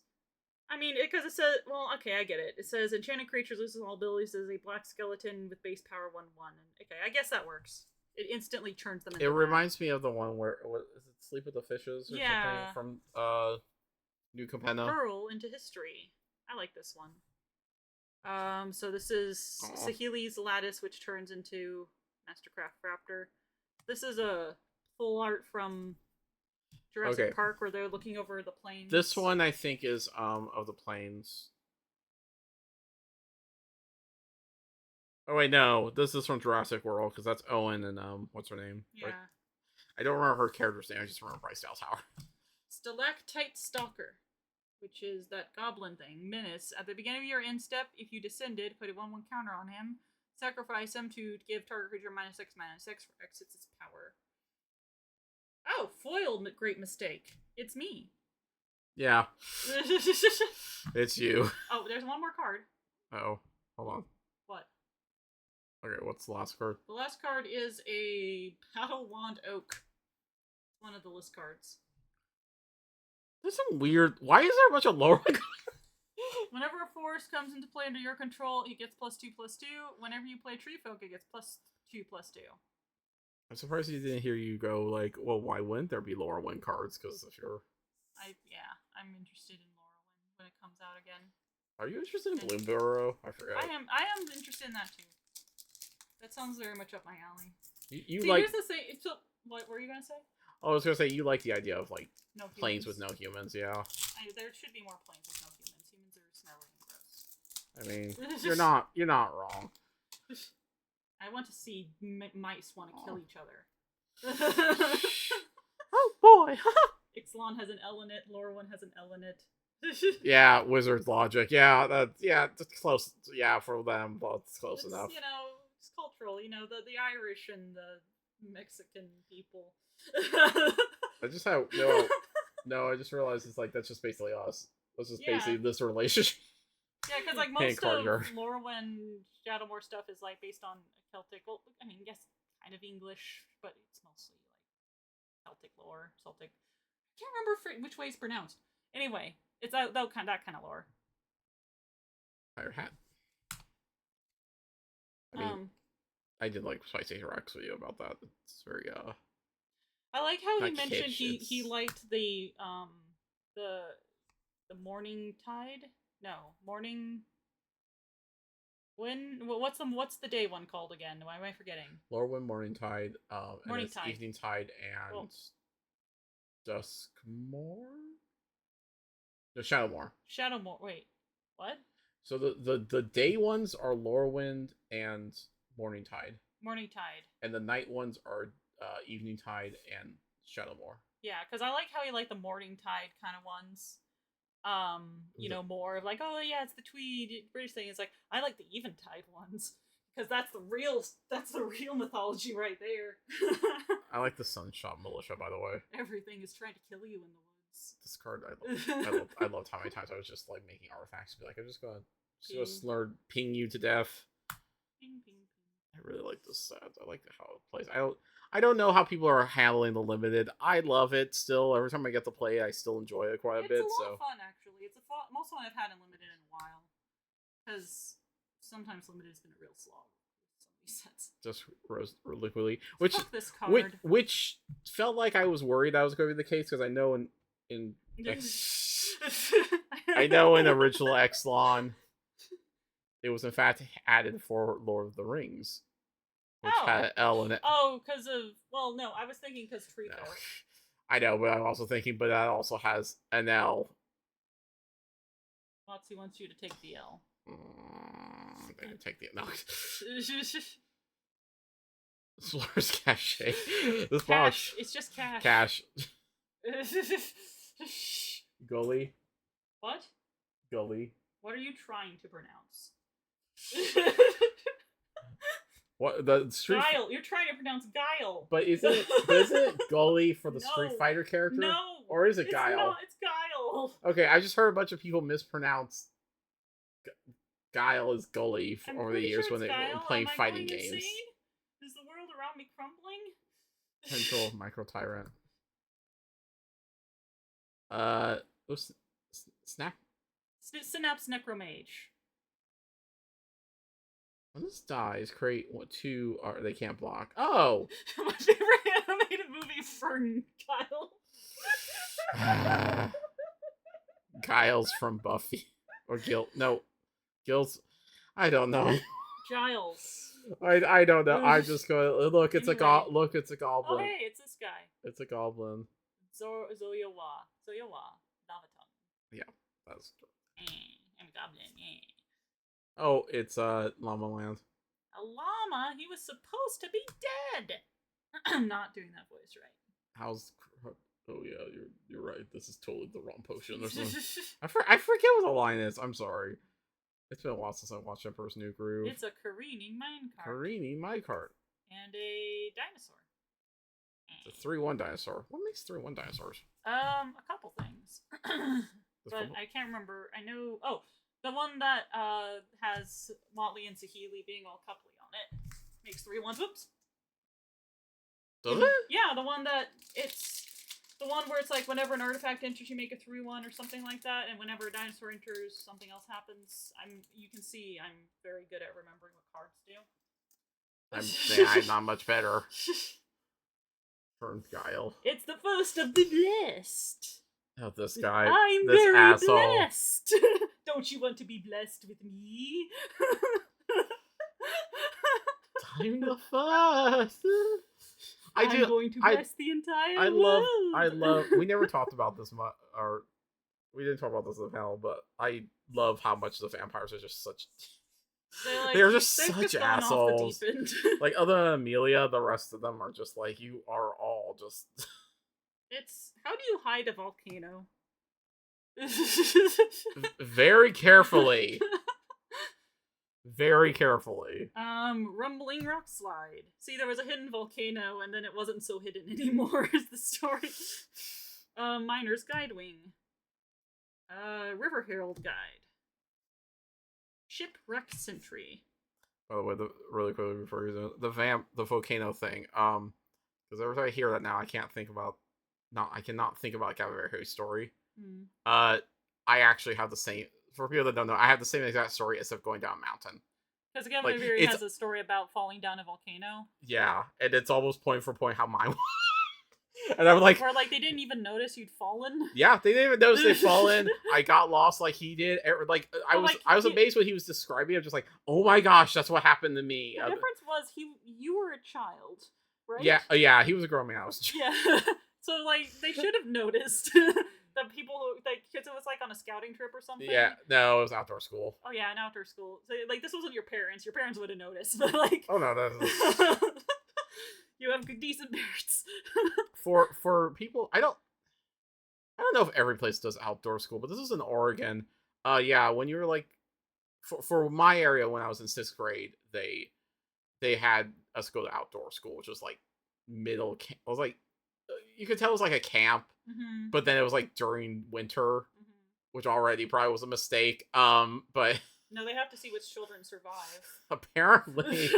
I mean, because it says, well, okay, I get it. It says enchanted creature loses all abilities as a black skeleton with base power 1/1. And okay, I guess that works. It instantly turns them into It reminds me of the one where, is it Sleep with the Fishes or something from New Capenna? Pearl into History. I like this one. So this is Saheeli's Lattice, which turns into Mastercraft Raptor. This is a full art from Jurassic Park where they're looking over the plains. This one I think is of the plains. Oh wait, no, this is from Jurassic World because that's Owen and what's her name? Yeah. Right? I don't remember her character's name. I just remember Bryce Dallas Howard. Stalactite Stalker, which is that goblin thing. Menace. At the beginning of your end step, if you descended, put a 1/1 counter on him. Sacrifice him to give target creature -6/6 for exits its power. Oh, foiled great mistake. It's me. Yeah. It's you. Oh, there's one more card. Oh, hold on. What? Okay, what's the last card? The last card is a Battle Wand Oak. One of the list cards. There's some weird. Why is there a bunch of lower? Whenever a forest comes into play under your control, it gets +2/+2. Whenever you play Tree Folk, it gets +2/+2. I'm surprised you didn't hear you go like, well, why wouldn't there be lower wind cards? Because if you're, I'm interested in Laurelwind when it comes out again. Are you interested in Bloomburrow? I forgot. I am interested in that too. That sounds very much up my alley. You See, like? here's the thing. What were you gonna say? I was gonna say you like the idea of like No planes humans. with no humans. Yeah. There should be more planes with no humans. Humans are snarly and gross. I mean, you're not wrong. I want to see mice want to kill each other. Oh boy. Ixalan has an L in it. Laurelwind has an L in it. Yeah, wizard logic. Yeah, that's close. Yeah, for them, but it's close enough. You know, it's cultural. You know, the Irish and the Mexican people. I just have no. I just realized it's like that's just basically us. That's just basically this relationship. Yeah, because like most of Lorwyn Shadowmoor stuff is like based on Celtic. Well, I mean, yes, kind of English, but it's mostly like Celtic lore. Celtic. I can't remember which way it's pronounced. Anyway, it's that kind of lore. Fire hat. I mean, I did like Spicy Rex video about that. It's very I like how he mentioned kitsch, he liked the morning tide. No, morning. What's the day one called again? Why am I forgetting? Lorwyn, Morning Tide, Morning and Tide. Evening Tide, and Duskmoor. No, Shadowmoor. Shadowmoor. Wait, what? So the day ones are Lorwyn and Morning Tide. Morning Tide. And the night ones are Evening Tide and Shadowmoor. Yeah, because I like how he liked the Morning Tide kind of ones. You know, more of like, oh yeah, it's the Tweed British thing. It's like I like the Eventide ones because that's the real mythology right there. I like the Sunshot Militia, by the way. Everything is trying to kill you in the woods. This card, I loved how many times I was just like making artifacts to be like, I'm just gonna slur ping you to death. Ping, ping, ping. I really like this set. I like how it plays. I don't know how people are handling the limited. I love it still. Every time I get to play it, I still enjoy it quite a bit. It's a lot of fun, actually. It's most fun I've had in limited in a while. Because sometimes limited has been a real slog. Some of these sets. Just liquidly, which fuck this card. Which felt like I was worried that was going to be the case because I know in I know in original Ixalan, it was in fact added for Lord of the Rings. Which had an L in it. Oh, because of... Well, no, I was thinking because Trico. No. I know, but I'm also thinking, but that also has an L. Watsy wants you to take the L. I'm going to take the... No. Slur's Cache. This cash. It's just cash. Cash. Gully. What? Gully. What are you trying to pronounce? What the Street Guile? You're trying to pronounce Guile. But isn't it Gully for the Street Fighter character? No. Or is it Guile? No, it's Guile. Okay, I just heard a bunch of people mispronounce Guile as Gully over the years when they were playing fighting games. Is the world around me crumbling? Potential Micro Tyrant. Snap. Synapse Necromage. When this dies, create two they can't block. Oh! My favorite animated movie, Fern Guile. Giles from Buffy. Or Gil. No. Gil's. I don't know. Giles. I don't know. I'm just going. Look, it's anyway. it's a goblin. Oh, hey, it's this guy. It's a goblin. Zoyawa. Navaton. Yeah, that's. I'm a goblin. Oh, it's Llama Land. A llama? He was supposed to be dead. I'm not doing that voice right. How's? Oh yeah, you're right. This is totally the wrong potion or something. I forget what the line is. I'm sorry. It's been a while since I watched Emperor's New Groove. It's a careening minecart. Careening minecart. And a dinosaur. It's a 3-1 dinosaur. What makes 3-1 dinosaurs? A couple things. But I can't remember. I know. Oh, the one that has Motley and Saheeli being all coupley on it makes 3-1. Whoops. Does it? Yeah, the one that it's the one where it's like whenever an artifact enters, you make a 3-1 or something like that, and whenever a dinosaur enters, something else happens. You can see I'm very good at remembering what cards do. I'm not much better. Turn Guile. It's the first of the blessed. Oh, this guy. I'm this very asshole. blessed. Don't you want to be blessed with me? I'm the first. I'm going to bless the entire world. I love. We never talked about this much, or we didn't talk about this in the panel, but I love how much the vampires are just such. They're just such assholes. Like, other than Amelia, the rest of them are just like, you are all just. It's how do you hide a volcano? Very carefully. Very carefully. Rumbling rock slide. See, there was a hidden volcano, and then it wasn't so hidden anymore. Is the story? Miner's Guide Wing. River Herald Guide. Shipwreck Sentry. By the way, really quickly before you the volcano thing. Because every time I hear that now, I cannot think about Gaviver's story. I actually have the same. For people that don't know, I have the same exact story except going down a mountain. Because Gaviver has a story about falling down a volcano. Yeah, and it's almost point for point how mine was. And I'm like, where like they didn't even notice you'd fallen. Yeah, they didn't even notice they'd fallen. I got lost like he did. Like I was amazed when he was describing it. I'm just like, oh my gosh, that's what happened to me. The difference was you were a child, right? Yeah, he was a grown man. I was a child. Yeah. So like they should have noticed. The people who kids, it was like on a scouting trip or something. Yeah, no, it was outdoor school. Oh yeah, an outdoor school. So like this wasn't your parents. Your parents would have noticed, but like. Oh no, that's. You have good, decent parents. for people, I don't know if every place does outdoor school, but this is in Oregon. Yeah, when you were like, for my area when I was in 6th grade, they had us go to outdoor school, which was like middle. It was like you could tell it was like a camp, but then it was like during winter, which already probably was a mistake. But no, they have to see which children survive. Apparently.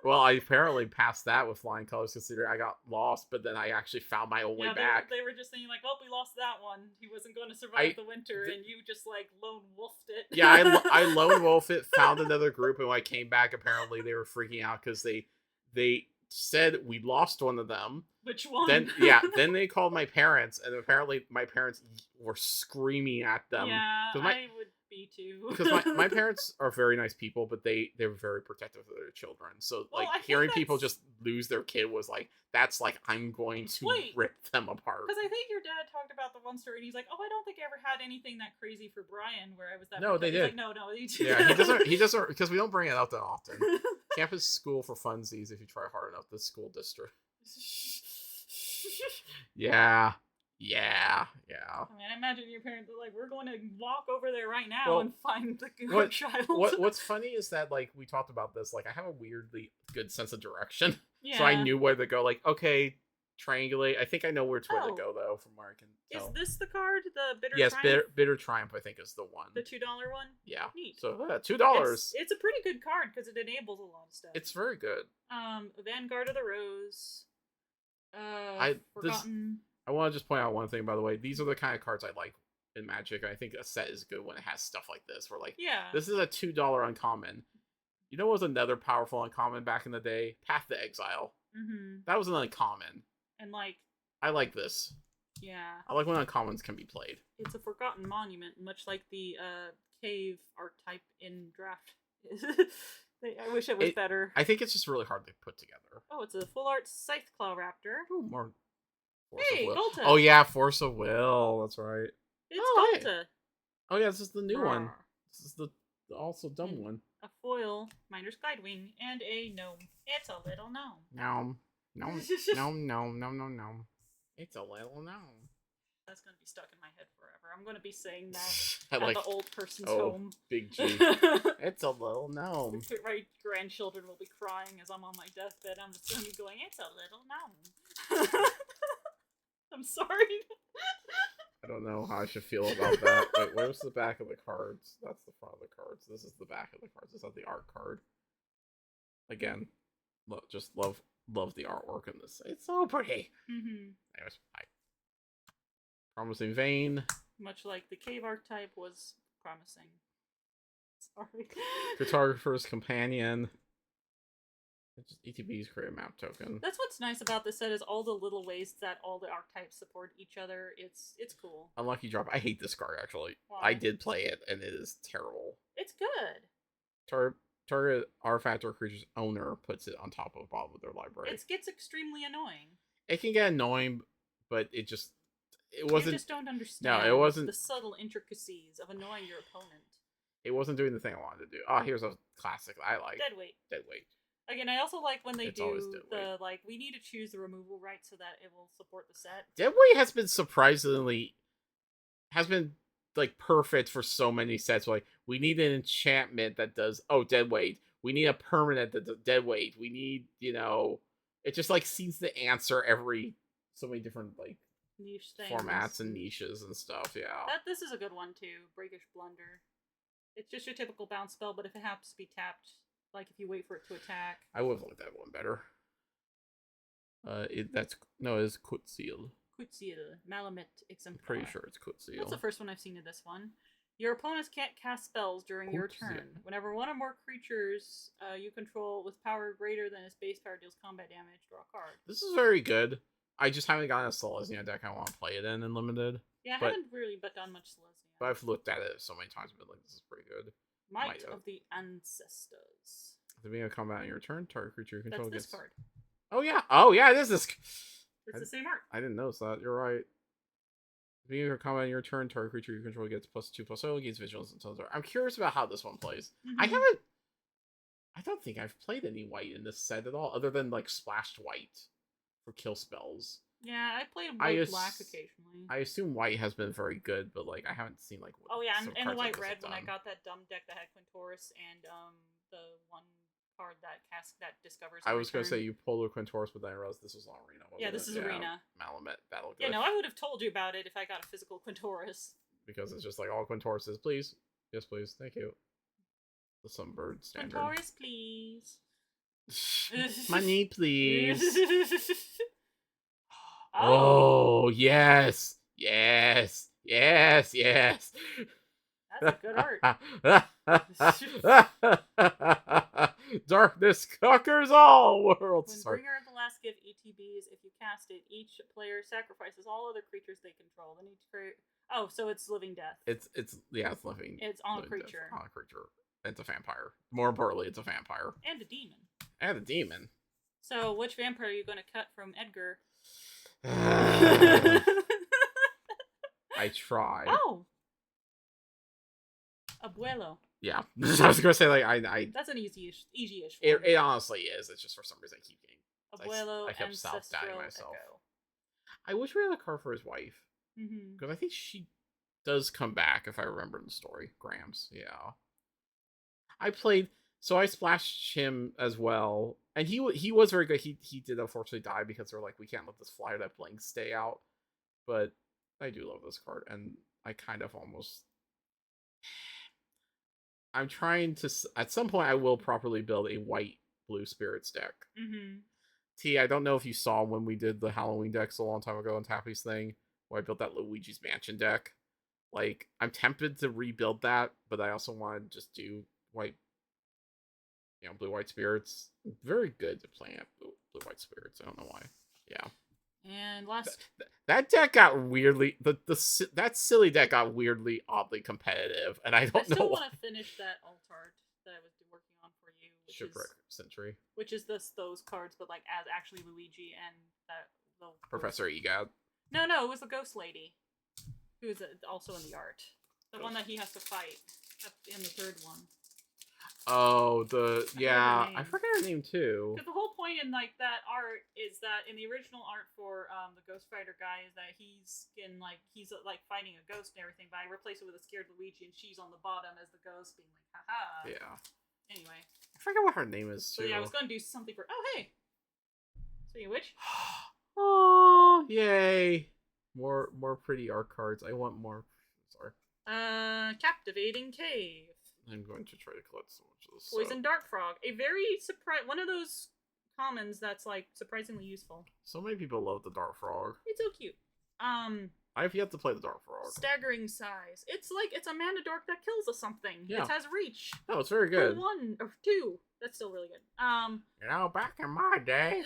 Well, I apparently passed that with flying colors, considering I got lost, but then I actually found my own way back. They were just saying, like, well, we lost that one. He wasn't going to survive the winter, and you just, like, lone wolfed it. Yeah, I lone wolfed it, found another group, and when I came back, apparently they were freaking out because they said we lost one of them. Which one? Then they called my parents, and apparently my parents were screaming at them. Yeah, I would be too. Because my parents are very nice people, but they're very protective of their children. So like hearing people just lose their kid was like, that's like I'm going to rip them apart. Because I think your dad talked about the one story, and he's like, "Oh, I don't think I ever had anything that crazy for Brian, where I was that." No, they did. Like, no, he did. Yeah, he doesn't because we don't bring it out that often. Campus school for funsies if you try hard enough. This school district. Yeah. I mean, I imagine your parents are like, we're going to walk over there right now and find the good child. What's funny is that, like, we talked about this, like, I have a weirdly good sense of direction. Yeah. So I knew where to go, like, okay, triangulate. I think I know where to go, though, from where I can tell. Is this the card? The Bitter Triumph? Yes, Bitter Triumph, I think, is the one. The $2 one? Yeah. Neat. So, $2. It's a pretty good card, because it enables a lot of stuff. It's very good. Vanguard of the Rose. Forgotten... I want to just point out one thing, by the way. These are the kind of cards I like in Magic. I think a set is good when it has stuff like this. Where like, this is a $2 uncommon. You know what was another powerful uncommon back in the day? Path to Exile. That was an uncommon. And like, I like this. Yeah. I like when uncommons can be played. It's a forgotten monument, much like the cave archetype in Draft. I wish it was better. I think it's just really hard to put together. Oh, it's a full art Scytheclaw Raptor. Oh, more. Hey, Golta. Oh yeah, Force of Will. That's right. It's Golta. Oh yeah, this is the new one. This is the also dumb one. A foil, Miner's Guide Wing, and a gnome. It's a little gnome. Gnome. Gnome. It's a little gnome. That's gonna be stuck in my head forever. I'm gonna be saying that I at like, the old person's oh, home. Big G. It's a little gnome. My grandchildren will be crying as I'm on my deathbed. I'm just gonna be going, it's a little gnome. I'm sorry. I don't know how I should feel about that. Wait, where's the back of the cards? That's the front of the cards. This is the back of the cards. Is that the art card? Again, just love the artwork in this. It's so pretty. Anyways, Promising Vein. Much like the cave archetype was promising. Sorry. Cartographer's Companion. It's just ETB's create a map token. That's what's nice about this set is all the little ways that all the archetypes support each other. It's cool. Unlucky Drop. I hate this card, actually. Why? I did play it, and it is terrible. It's good. Target artifact or creature's owner puts it on top of the bottom of their library. It gets extremely annoying. It can get annoying, but it wasn't. You just don't understand. No, it wasn't the subtle intricacies of annoying your opponent. It wasn't doing the thing I wanted to do. Oh, here's a classic I like. Deadweight. Again, I also like when they It's do the, like, we need to choose the removal right so that it will support the set. Deadweight has been like perfect for so many sets. Like, we need an enchantment that does, Deadweight. We need a permanent that does Deadweight. We need, it just like seems to answer so many different like niche things. Formats and niches and stuff. Yeah. This is a good one too. Breakish Blunder. It's just your typical bounce spell, but if it happens to be tapped, like if you wait for it to attack. I would have liked that one better. It's Kutsil. Kutsil, Malamet Exemplar. I'm pretty sure it's Kutsil. That's the first one I've seen of this one. Your opponents can't cast spells during your turn. Whenever one or more creatures you control with power greater than its base power deals combat damage, draw a card. This is very good. I just haven't gotten a Selesnya deck I want to play it in limited. Yeah, I haven't really done much Selesnya. But I've looked at it so many times and been like, this is pretty good. Might of the Ancestors. At the beginning of combat on your turn, target creature you control That's this card. Oh yeah, it is this. It's the same art. I didn't notice that. You're right. At the beginning of combat on your turn, target creature you control gets +2/+0 against vigilance until I'm curious about how this one plays. I don't think I've played any white in this set at all, other than like splashed white for kill spells. Yeah, I played white black occasionally. I assume white has been very good, but like I haven't seen like. And the white red when I got that dumb deck that had Quintoris and the one card that discovers. I was gonna say you pulled a Quintoris, but then I realized this was on Arena. Yeah, this is Arena. Malamet Battle. Yeah, no, I would have told you about it if I got a physical Quintoris. Because it's just like all Quintorises, please. Yes, please. Thank you. The Sunbird standard. Quintoris, please. Money, please. Oh, yes. Yes. Yes, yes. That's a good art. Darkness conquers all worlds. When Bringer of the Last Give ETBs, if you cast it, each player sacrifices all other creatures they control. Then each creature... Oh, so it's living death. It's living. It's on a creature. On a creature. It's a vampire. More importantly, it's a vampire. And a demon. And a demon. So, which vampire are you going to cut from Edgar? I tried. Oh! Abuelo. Yeah. I was gonna say, like, I that's an easy-ish it honestly is. It's just for some reason I keep getting... Abuelo, I kept self-doubting myself. Echo. I wish we had a card for his wife. Because I think she does come back, if I remember the story. Grams, yeah. I splashed him as well. And he was very good. He did unfortunately die because they're like, we can't let this flyer that blank stay out. But I do love this card. And I kind of almost... I'm trying to... At some point, I will properly build a white-blue spirits deck. T, I don't know if you saw when we did the Halloween decks a long time ago on Tappy's thing, where I built that Luigi's Mansion deck. Like, I'm tempted to rebuild that, but I also want to just do blue-white spirits. Very good at playing at blue-white spirits. I don't know why. Yeah. And last... That deck got weirdly... That silly deck got weirdly, oddly competitive, and I don't know why. I still want to finish that alt art that I was working on for you. Shipwreck Century. Which is those cards, but like as actually Luigi and the Professor Egad. No, it was the ghost lady, who is also in the art. The one that he has to fight in the third one. Oh, I forget her name too. Because the whole point funny in like that art is that in the original art for the Ghost Fighter guy is that he's like fighting a ghost and everything, but I replace it with a scared Luigi and she's on the bottom as the ghost being like, haha. Yeah. Anyway. I forget what her name is too. So yeah, I was gonna do something for. Oh hey. Speaking of which. Oh yay! More pretty art cards. I want more. Sorry. Captivating Cave. I'm going to try to collect so much of this. Poison Dart Frog. A very one of those commons that's like surprisingly useful. So many people love the Dart Frog. It's so cute. I've yet to play the Dart Frog. Staggering size. It's a mana dork that kills a something. Yeah. It has reach. No, it's very good. For 1 or 2. That's still really good. Back in my day,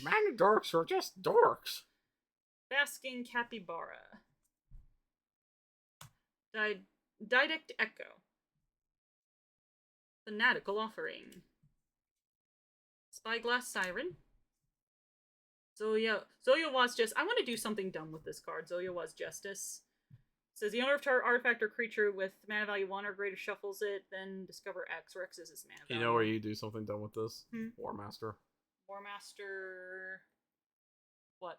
mana dorks were just dorks. Basking Capybara. Didact Echo. Fanatical Offering. Spyglass Siren. Zoya was just. I want to do something dumb with this card. Zoya was Justice. It says the owner of target artifact or creature with mana value 1 or greater shuffles it, then discover X, where X is its mana value. You know where you do something dumb with this? War Master. War Master. What?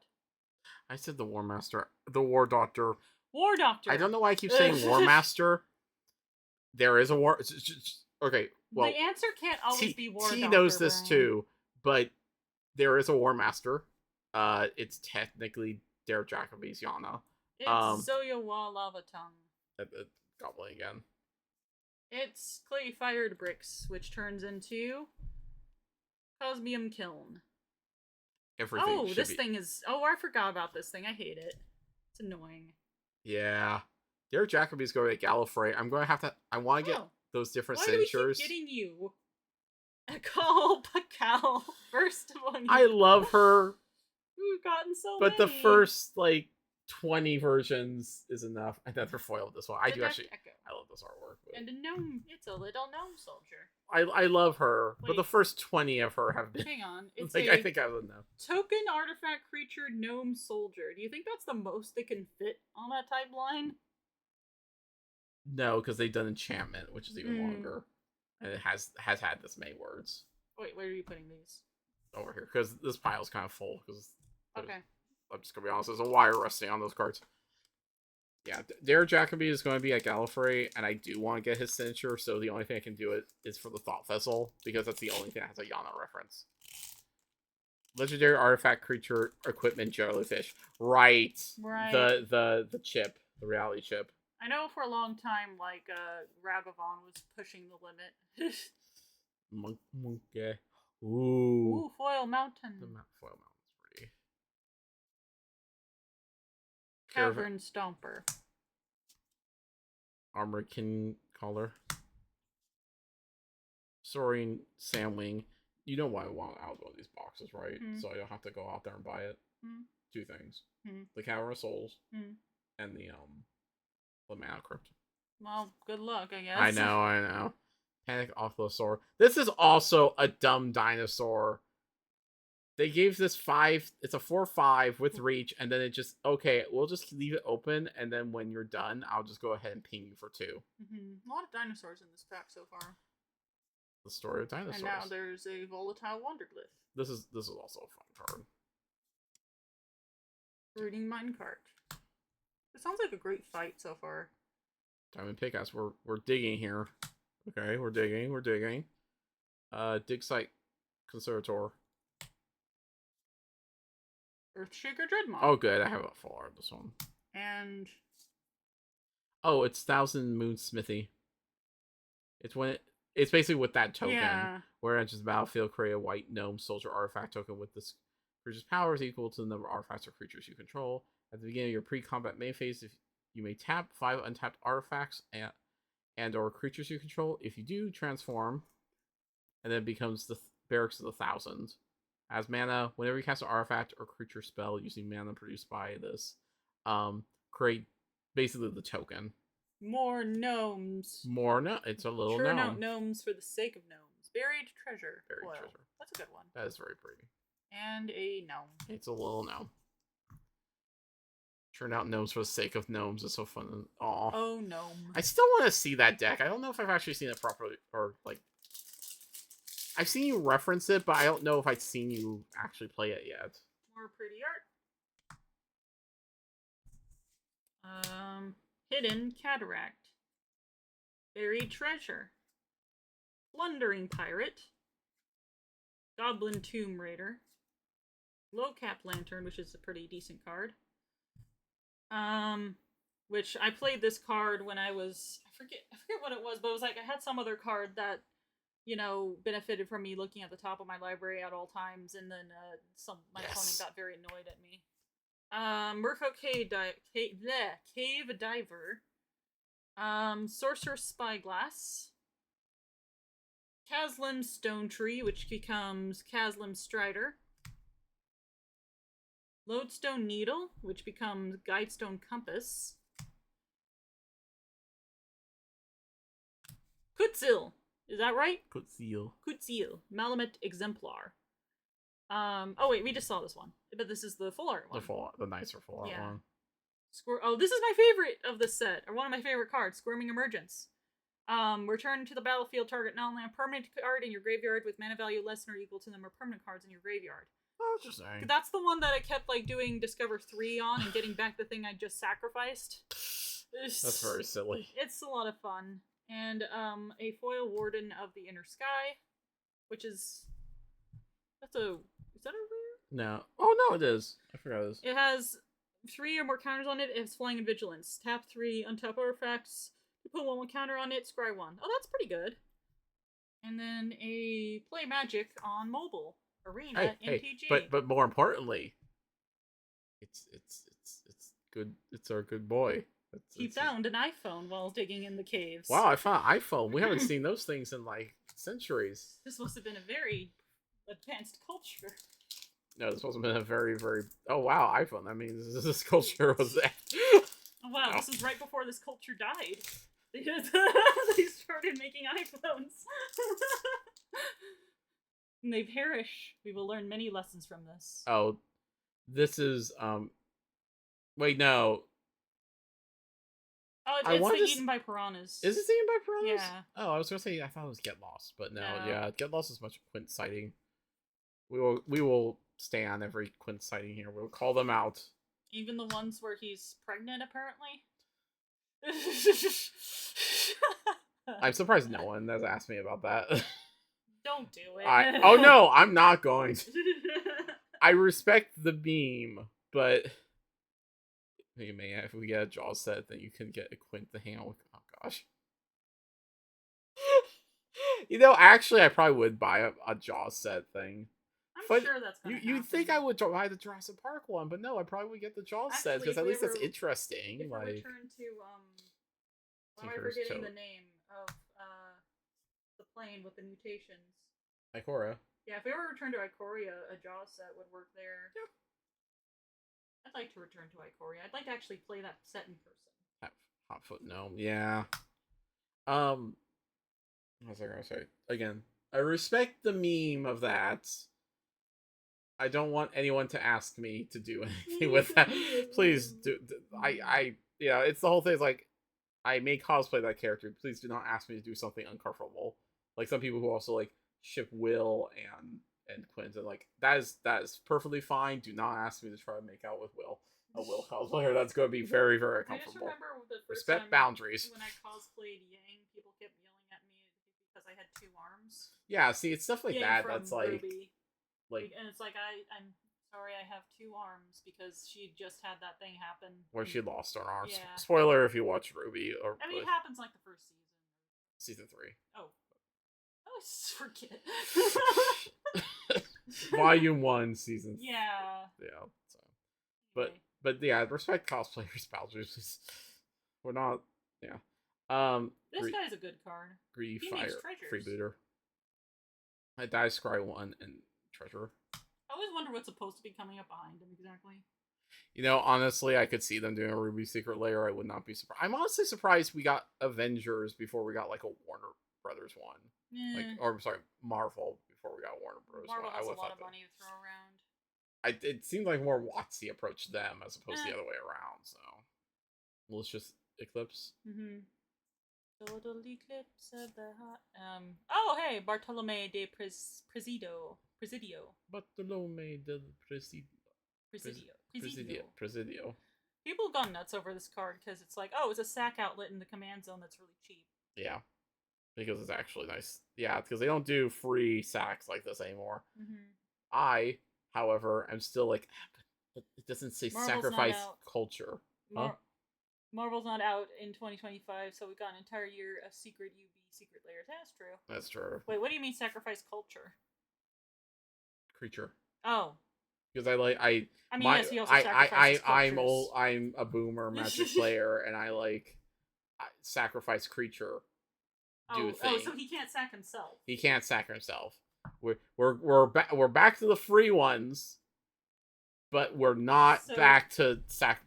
I said the War Master. The War Doctor. War Doctor. I don't know why I keep saying War Master. There is a War. Okay, well, the answer can't always be War Doctor. T knows this Brian. too, but there is a War Master. It's technically Derek Jacobi's Yana. It's Zoya Wa Lava Tongue. Goblin again. It's clay fired bricks, which turns into Cosmium Kiln. Everything. This thing is. Oh, I forgot about this thing. I hate it. It's annoying. Yeah, Derek Jacobi's going to Gallifrey. I'm going to have to. I want to get those different signatures. Why do we keep getting you? Ekal Pakal. First one. I love her. We've gotten so but many. The first 20 versions is enough. I never foiled this one. I do actually. Echo. I love this artwork. But... And a gnome. It's a little gnome soldier. I love her, Wait. but the first 20 of her have been. Hang on. It's I think I would know. Token artifact creature gnome soldier. Do you think that's the most they can fit on that type line? No, because they've done enchantment, which is even longer, and it has had this many words. Wait, where are you putting these? Over here, because this pile's kind of full. Because okay, I'm just gonna be honest. There's a wire rusting on those cards. Yeah, Derek Jacobi is going to be at Gallifrey, and I do want to get his signature. So the only thing I can do is for the Thought Vessel, because that's the only thing that has a Yana reference. Legendary artifact creature equipment jellyfish. Right. The chip, the reality chip. I know for a long time, Ragavan was pushing the limit. Monkey. Ooh. Foil Mountain. The Foil Mountain's pretty. Cavern Stomper. Armored Kin Collar. Soaring Sandwing. You know why I want out of these boxes, right? So I don't have to go out there and buy it. 2 things. The Cavern of Souls and the Mana Crypt. Well, good luck, I guess. I know. Panic Ophalosaur. This is also a dumb dinosaur. They gave this 5. It's a 4/5 with reach, and then it just we'll just leave it open, and then when you're done, I'll just go ahead and ping you for 2. A lot of dinosaurs in this pack so far. The story of dinosaurs. And now there's a volatile Wanderglyph. This is also a fun card. Brooding Minecart. It sounds like a great fight so far. Diamond Pickaxe. We're digging here. Okay, we're digging. Dig Site Conservator. Earthshaker Dreadmont. Oh, good. I have a full art of this one. And it's 1,000 Moon Smithy. It's basically with that token. Yeah. Where it enters the battlefield, create a white gnome soldier artifact token with this creature's power is equal to the number of artifacts or creatures you control. At the beginning of your pre-combat main phase, if you may tap 5 untapped artifacts and or creatures you control. If you do, transform, and then it becomes the Barracks of the Thousand. As mana, whenever you cast an artifact or creature spell using mana produced by this, create basically the token. More gnomes. It's a little Churn gnome. out gnomes for the sake of gnomes. Buried treasure. Buried treasure. That's a good one. That is very pretty. And a gnome. It's a little gnome. Churn out gnomes for the sake of gnomes is so fun. Aww. Oh, gnome. I still want to see that deck. I don't know if I've actually seen it properly or I've seen you reference it, but I don't know if I've seen you actually play it yet. More pretty art. Hidden Cataract. Buried Treasure. Plundering Pirate. Goblin Tomb Raider. Low Cap Lantern, which is a pretty decent card. Which I played this card when I forget what it was, but it was like I had some other card that benefited from me looking at the top of my library at all times, and then my opponent got very annoyed at me. Merfolk Cave Diver. Sorcerer's Spyglass. Caslim Stone Tree, which becomes Caslim Strider. Lodestone Needle, which becomes Guidestone Compass. Kutzil. Is that right? Kutzil. Malamet Exemplar. Oh wait, we just saw this one. But this is the full art one. The nicer full art one. Oh, this is my favorite of this set, or one of my favorite cards, Squirming Emergence. Return to the battlefield target not only a permanent card in your graveyard with mana value less than or equal to the number of permanent cards in your graveyard. Oh, interesting. That's the one that I kept doing Discover 3 on and getting back the thing I just sacrificed. That's very silly. It's a lot of fun. And a foil Warden of the Inner Sky, which is is that a rare? No. Oh no, it is. I forgot this. It has 3 or more counters on it. It has Flying and Vigilance. Tap 3, untap artifacts. You put 1 counter on it, scry 1. Oh, that's pretty good. And then a Play Magic on mobile. Arena MTG. But more importantly, it's good. It's our good boy. He found an iPhone while digging in the caves. Wow, I found an iPhone. We haven't seen those things in centuries. This must have been a very advanced culture. No, this must have been a very, very. Oh wow, iPhone. That means this culture was that. Oh wow, this is right before this culture died. They started making iPhones. And they perish. We will learn many lessons from this. Oh, this is Wait, no. Oh, it's Eaten by Piranhas. Is it Eaten by Piranhas? Yeah. Oh, I was gonna say I thought it was Get Lost, but no. Yeah, Get Lost is much Quint sighting. We will stay on every Quint sighting here. We'll call them out. Even the ones where he's pregnant, apparently. I'm surprised no one has asked me about that. Don't do it. Oh no, I'm not going to. I respect the beam, but you may if we get a Jaws set, then you can get a Quint to hang out with. Oh gosh. Actually, I probably would buy a Jaws set thing. I'm sure that's gonna happen. You'd think I would buy the Jurassic Park one, but no, I probably would get the Jaws set because at least that's interesting. If we return to why am I forgetting the name of the plane with the mutations? Ikoria. Yeah, if we ever return to Ikoria, a Jaws set would work there. Yeah. I'd like to return to Ikoria. I'd like to actually play that set in person. Hotfoot Gnome, yeah. What was I gonna say? Again, I respect the meme of that. I don't want anyone to ask me to do anything with that. Please do. It's the whole thing. It's like, I may cosplay that character. Please do not ask me to do something uncomfortable. Like some people who also ship Will and Quint, and that is perfectly fine. Do not ask me to try to make out with Will, a Will cosplayer. That's going to be very, very uncomfortable. I just remember the first Respect time boundaries. When I cosplayed Yang, people kept yelling at me because I had 2 arms. Yeah, see, it's stuff like Yang that. That's Ruby. And it's I'm sorry, I have 2 arms because she just had that thing happen where she lost her arms. Yeah. Spoiler if you watch Ruby. It happens the first season. Season 3. Oh. I always forget. Volume 1, season. Yeah. Yeah. So, but yeah, respect cosplayers' boundaries. We're not. Yeah. This guy's a good card. Greedy Fire Freebooter. I die Scry 1 and Treasurer. I always wonder what's supposed to be coming up behind him exactly. Honestly, I could see them doing a Ruby Secret Lair. I would not be surprised. I'm honestly surprised we got Avengers before we got a Warner Brothers one. Yeah. Or sorry, Marvel before we got Warner Brothers Marvel one. has a lot of money to throw around. It seemed like more Watsy approached them as opposed to the other way around. So, let's just Eclipse. Mm-hmm. Total eclipse of the heart. Oh, hey, Bartolome de Presidio. Bartolome del Presidio. Presidio. People have gone nuts over this card because it's like, oh, it's a sack outlet in the command zone that's really cheap. Yeah, because it's actually nice. Yeah, because they don't do free sacks like this anymore. Mm-hmm. I, however, am still like, but it doesn't say Marvel's sacrifice culture. Huh? Marvel's not out in 2025, so we got an entire year of secret UB secret layers. That's true. That's true. Wait, what do you mean sacrifice culture? Creature. Oh. Because I mean, yes, he also sacrifices I'm old. I'm a boomer Magic player, and I sacrifice creature. So he can't sack himself. He can't sack himself. We're back to the free ones, but we're not back to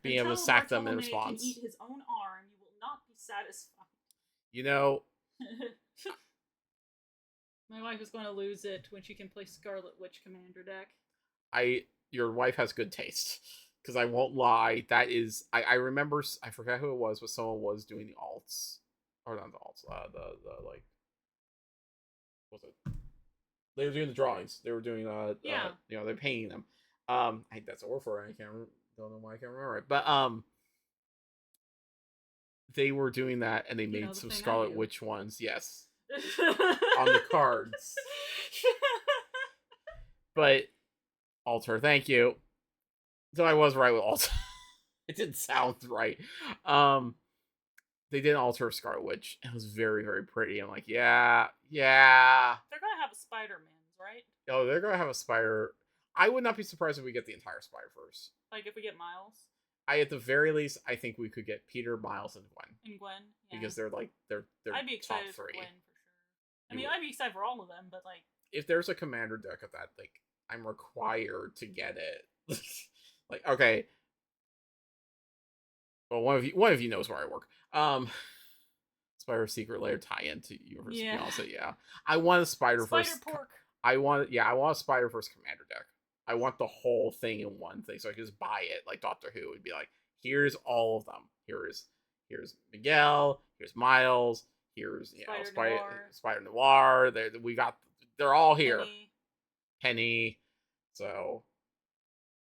being able to sack them in response. Can eat his own arm, you will not be satisfied. You know. My wife is going to lose it when she can play Scarlet Witch Commander deck. Your wife has good taste, because I won't lie. That is, I remember, I forgot who it was, but someone was doing the alts, or not the alts, the like, what was it? They were doing the drawings. They were doing they're painting them. I think that's a word for it. Don't know why I can't remember it, but they were doing that, and they made some Scarlet Witch ones. Yes, on the cards, but. Alter, thank you. So I was right with Alter. It didn't sound right. They did Alter of Scarlet Witch. It was very, very pretty. I'm like, yeah. They're gonna have a Spider-Man's, right? Oh, they're gonna have a spider. I would not be surprised if we get the entire Spider-Verse. Like if we get Miles? At the very least, I think we could get Peter, Miles, and Gwen. Yeah. Because they're I'd be excited for Gwen for sure. I mean, I'd be excited for all of them, but like if there's a commander deck of that, like I'm required to get it. Like, okay. Well, one of you knows where I work. Spider Secret Lair tie-in to Universe also, yeah. I want a Spider-Verse. Spider-Pork. I want a Spider-Verse commander deck. I want the whole thing in one thing, so I can just buy it like Doctor Who. It'd be like, here's all of them. Here's Miguel, here's Miles, here's Spider Noir. They're all here. Penny. So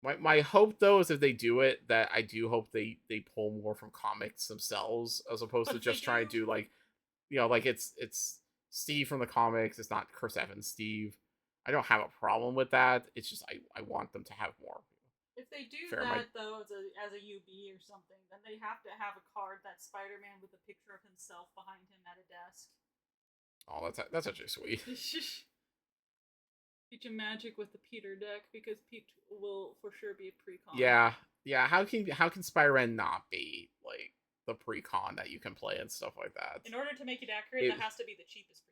my hope though is if they do it, that I do hope they pull more from comics themselves as opposed to just trying to do like it's Steve from the comics. It's not Chris Evans Steve. I don't have a problem with that. It's just I want them to have more. If they do though as a UB or something, then they have to have a card that's Spider-Man with a picture of himself behind him at a desk. Oh, that's actually sweet. Teach him Magic with the Peter deck because Pete will for sure be a pre-con. Yeah. How can Spider-Man not be like the pre-con that you can play and stuff like that? In order to make it accurate, that has to be the cheapest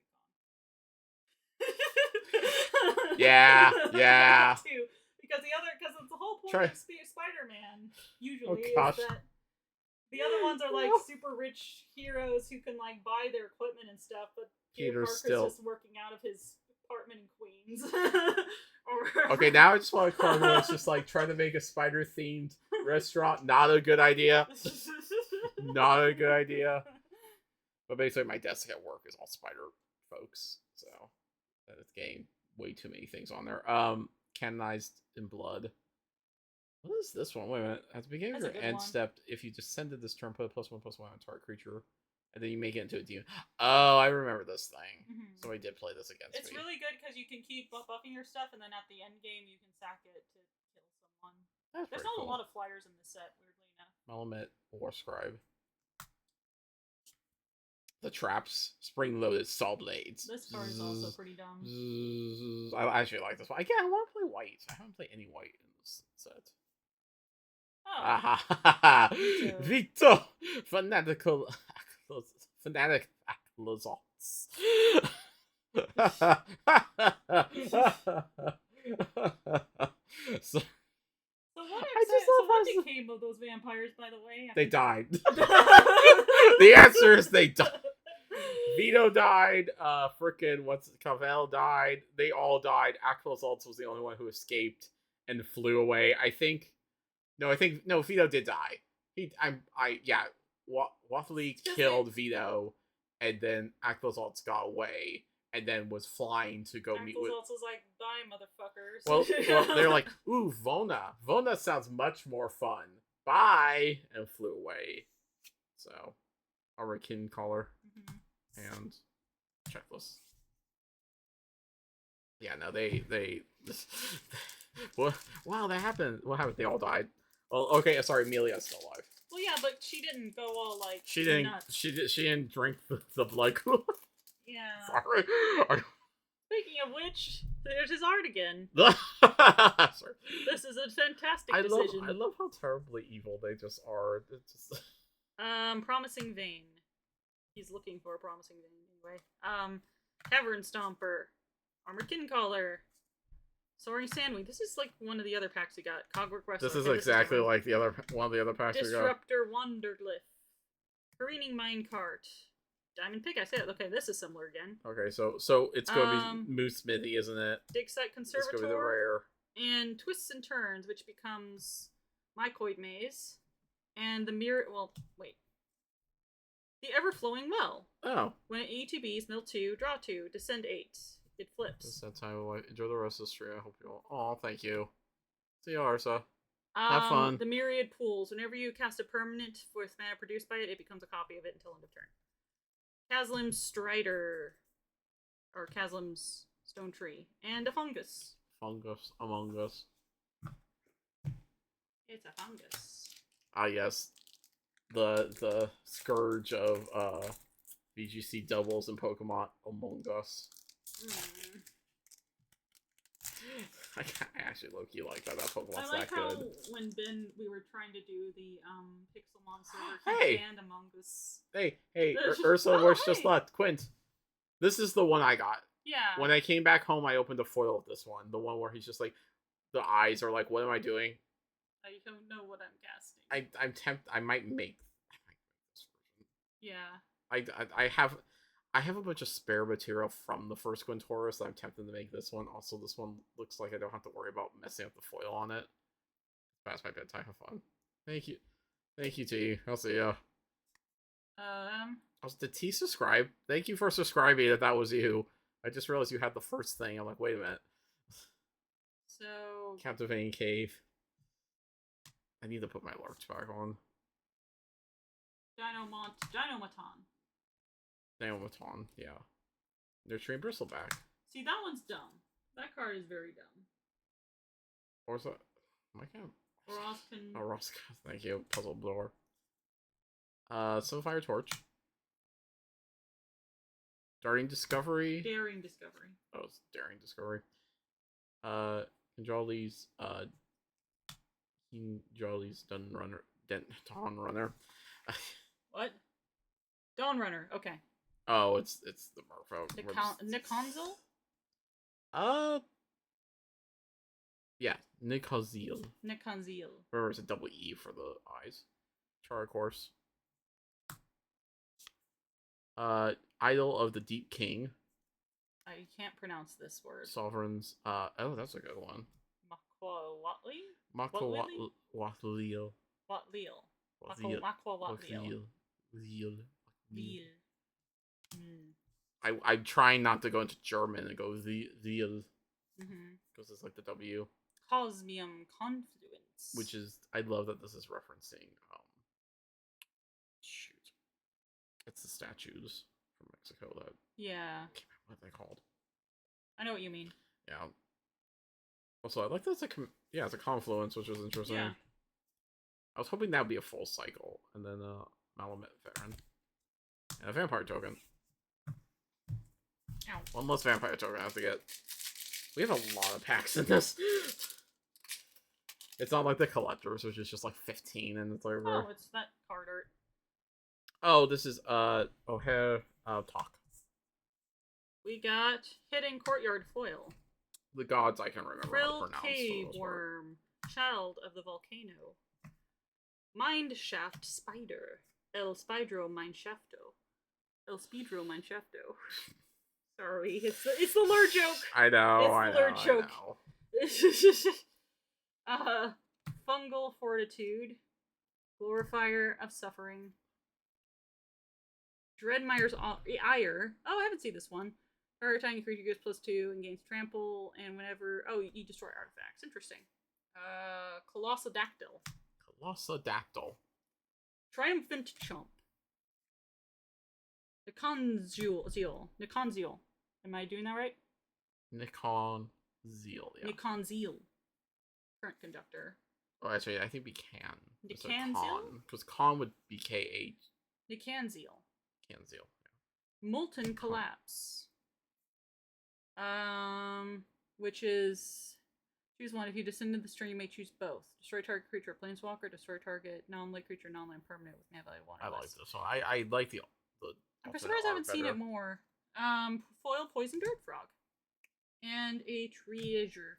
pre-con. Yeah. Because the whole point of Spider-Man usually is that the other ones are like super rich heroes who can like buy their equipment and stuff, but Peter Parker's just working out of his apartment in Queens. Okay, now I just want a card where it's just like trying to make a spider themed restaurant. Not a good idea. Not a good idea. But basically my desk at work is all spider folks, so it's getting way too many things on there. Canonized in Blood. What is this one? Wait a minute. At the beginning of your end step, if you descended this turn, put a +1/+1 on target creature. And then you make it into a demon. Oh, I remember this thing. Mm-hmm. So I did play this against me. It's really good because you can keep buffing your stuff, and then at the end game, you can sack it to kill someone. There's not a lot of flyers in this set, weirdly enough. Melamet War Scribe. The traps, spring-loaded saw blades. This card is also pretty dumb. I actually like this one. Again, I want to play white. I haven't played any white in this set. Oh. Vito! Fanatical... Fanatic results. So what became of those vampires, by the way? They died. The answer is they died. Vito died. Cavell died. They all died. Aquilus was the only one who escaped and flew away. Vito did die. Watley killed Vito and then Axolotls got away, and then was flying to go meet with. Axolotls was like, bye, motherfuckers. Well, they're like, ooh, Vona. Vona sounds much more fun. Bye, and flew away. So, our kin caller and checklist. Yeah, no, they. What? Wow, that happened. What happened? They all died. Well, okay, sorry, Amelia's still alive. Well, yeah, but she didn't go all like She didn't. nuts. She didn't drink the blood. Yeah. Sorry. Speaking of which, there's his art again. Sorry. This is a fantastic decision. I love how terribly evil they just are. It's just... Promising Vein. He's looking for a promising vein anyway. Cavern Stomper, Armored Kincaller, Soaring Sandwing. This is like one of the other packs we got. Cogwork Wrestler. This is exactly like the other one of the other packs we got. Disruptor Wanderglyph, Careening Minecart, Diamond Pickaxe. Yeah, okay, this is similar again. Okay, so it's gonna be Moose Smithy, isn't it? Dig Site Conservator. It's gonna be the rare. And Twists and Turns, which becomes Mycoid Maze, and the Mirror. Well, wait. The Ever-Flowing Well. Oh. When it ETBs, mill 2, draw 2, descend 8. It flips. Just that time of life. Enjoy the rest of the stream. I hope you all. Oh, thank you. See you, Arsa. Have fun. The Myriad Pools. Whenever you cast a permanent with mana produced by it, it becomes a copy of it until end of turn. Caslim's Strider. Or Caslim's Stone Tree. And a Fungus. Fungus Among Us. It's a fungus. Ah, yes. The scourge of VGC doubles in Pokemon Among Us. I actually low-key like that. That Pokemon's I like that how good. when we were trying to do the Pixelmon server, Hey! banned Among Us. Hey, Ursula Wish just left. Quint. This is the one I got. Yeah. When I came back home, I opened a foil of this one. The one where he's just like, the eyes are like, what am I doing? I don't know what I'm casting. I'm tempted. I might make this version. Yeah. I have a bunch of spare material from the first Quintaurus that I'm tempted to make this one. Also, this one looks like I don't have to worry about messing up the foil on it. Past my bedtime. Have fun. Thank you. Thank you, T. I'll see ya. Did T subscribe? Thank you for subscribing if that was you. I just realized you had the first thing. I'm like, wait a minute. So... Captivating Cave. I need to put my Larch back on. Dinomaton. Dinomaton, yeah. Nurturing Bristleback. See, that one's dumb. That card is very dumb. Or is that... Am I kind of... Roskin. Oh, Roskin. Thank you. Puzzle Blower. Sunfire Torch. Daring Discovery. Daring Discovery. Oh, it's Daring Discovery. Jolly's Dawn Runner. What? Dawn Runner. Okay. Oh, it's the Merfolk. Nikonzel? Yeah, Nikonzel. Nikonzel. Remember, it's a double E for the eyes. Chara Course. Idol of the Deep King. I can't pronounce this word. Sovereigns. Oh, that's a good one. Makwawatli? Watleel. Watleel. Makwawatliel. I'm trying not to go into German and go Veal. Because it's like the W. Cosmium Confluence. Which is, I love that this is referencing, shoot. It's the statues from Mexico that... Yeah. I can't remember what they're called. I know what you mean. Yeah. Also, I like that it's it's a confluence, which is interesting. Yeah. I was hoping that would be a full cycle. And then, Malamet Farron. And a vampire token. Ow. One less vampire token I have to get. We have a lot of packs in this. It's not like the collectors, which is just like 15 and it's like... Oh, it's that card art. Oh, this is, O'Hare, Talk. We got Hidden Courtyard Foil. The gods I can remember how to Krill pronounce. Cave Worm. Child of the Volcano. Mind Shaft Spider. El Spidro Mindshafto. El Speedro Mindshafto. Sorry, it's the lure joke. I know, it's the lure joke. Fungal Fortitude. Glorifier of Suffering. Dreadmire's Ire. Oh, I haven't seen this one. Target tiny creature gets +2 and gains trample, and whenever you destroy artifacts. Interesting. Colossodactyl. Colossodactyl. Triumphant Chump. Nikonzeal. Am I doing that right? Nikon Zeal. Yeah. Nikonzeal. Current conductor. Oh, actually, I think we can. Nikanzeal? Because con would be KH. Nikanzeal. Kanzeal. Molten Collapse. Which is choose one. If you descend into the stream, you may choose both. Destroy target creature, planeswalker. Destroy target non-land creature, non-land permanent with mana value 1 or I less. like this one. I like the. I'm surprised I haven't seen it more. Foil Poison Dirt Frog, and a treasure.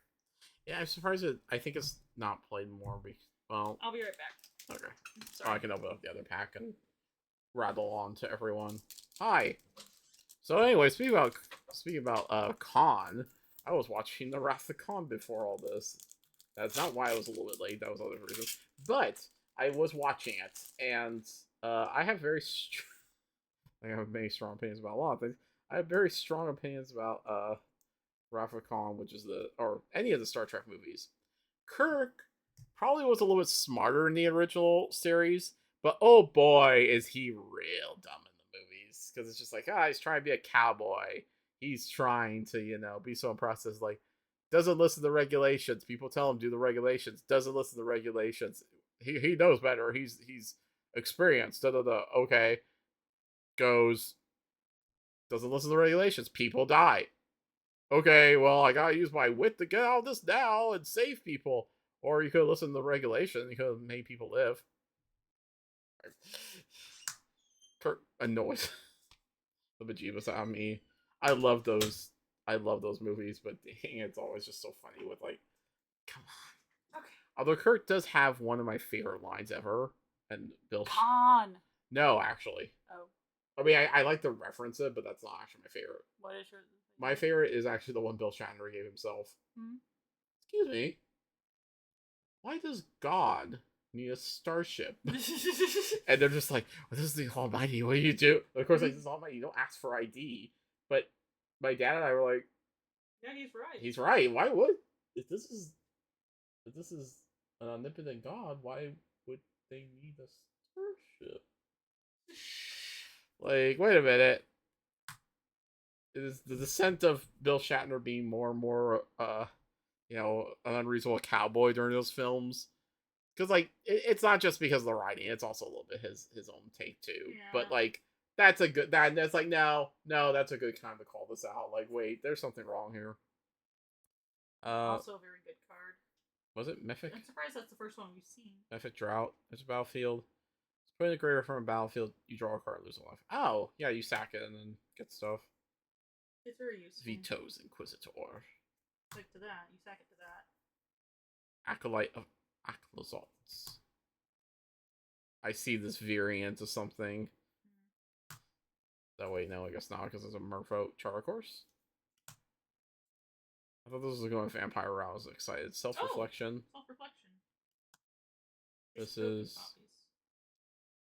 Yeah, I'm surprised it. I think it's not played more. Well, I'll be right back. Okay. Sorry. Oh, I can open up the other pack and rattle on to everyone. Hi. So anyway, speaking about Khan, I was watching the Wrath of Khan before all this. That's not why I was a little bit late. That was other reasons. But I was watching it, and I have I have many strong opinions about a lot of things. I have very strong opinions about Wrath of Khan, which is or any of the Star Trek movies. Kirk probably was a little bit smarter in the original series, but oh boy, is he real dumb in the movies. Because it's just like, he's trying to be a cowboy. He's trying to, be so impressive. Like, doesn't listen to the regulations. People tell him do the regulations. Doesn't listen to the regulations. He knows better. He's experienced. Okay. Goes. Doesn't listen to the regulations. People die. Okay, well, I gotta use my wit to get out of this now and save people. Or you could listen to the regulation. You could have made people live. Kirk annoys the bejeebus out of me. I love those movies, but dang, it's always just so funny with like, come on. Okay. Although Kirk does have one of my favorite lines ever, and Bill. Khan. No, actually. Oh. I mean, I like to reference it, but that's not actually my favorite. What is your? My favorite is actually the one Bill Shatner gave himself. Hmm? Excuse me. Why does God need a starship? And they're just like, well, this is the Almighty. What do you do? Of course, like, this is Almighty. You don't ask for ID. But my dad and I were like, yeah, he's right. He's right. Why would if this is an omnipotent God? Why would they need a starship? Like, wait a minute. Is the descent of Bill Shatner being more and more, an unreasonable cowboy during those films? Because, like, it's not just because of the writing; it's also a little bit his own take too. Yeah. But like, that's a good that's like no, that's a good time to call this out. Like, wait, there's something wrong here. Also a very good card. Was it Mythic? I'm surprised that's the first one we've seen. Mythic Drought. There's a battlefield. Put in the graveyard from a battlefield, you draw a card, lose a life. Oh, yeah, you sack it and then get stuff. It's very useful. Veto's Inquisitor. Click to that. You sack it to that. Acolyte of Aclazalts. I see this veering into something. Oh, wait, no, I guess not, because it's a Merfolk Charter Course. I thought this was going Vampire Route. I was excited. Self-reflection. Self-reflection. This is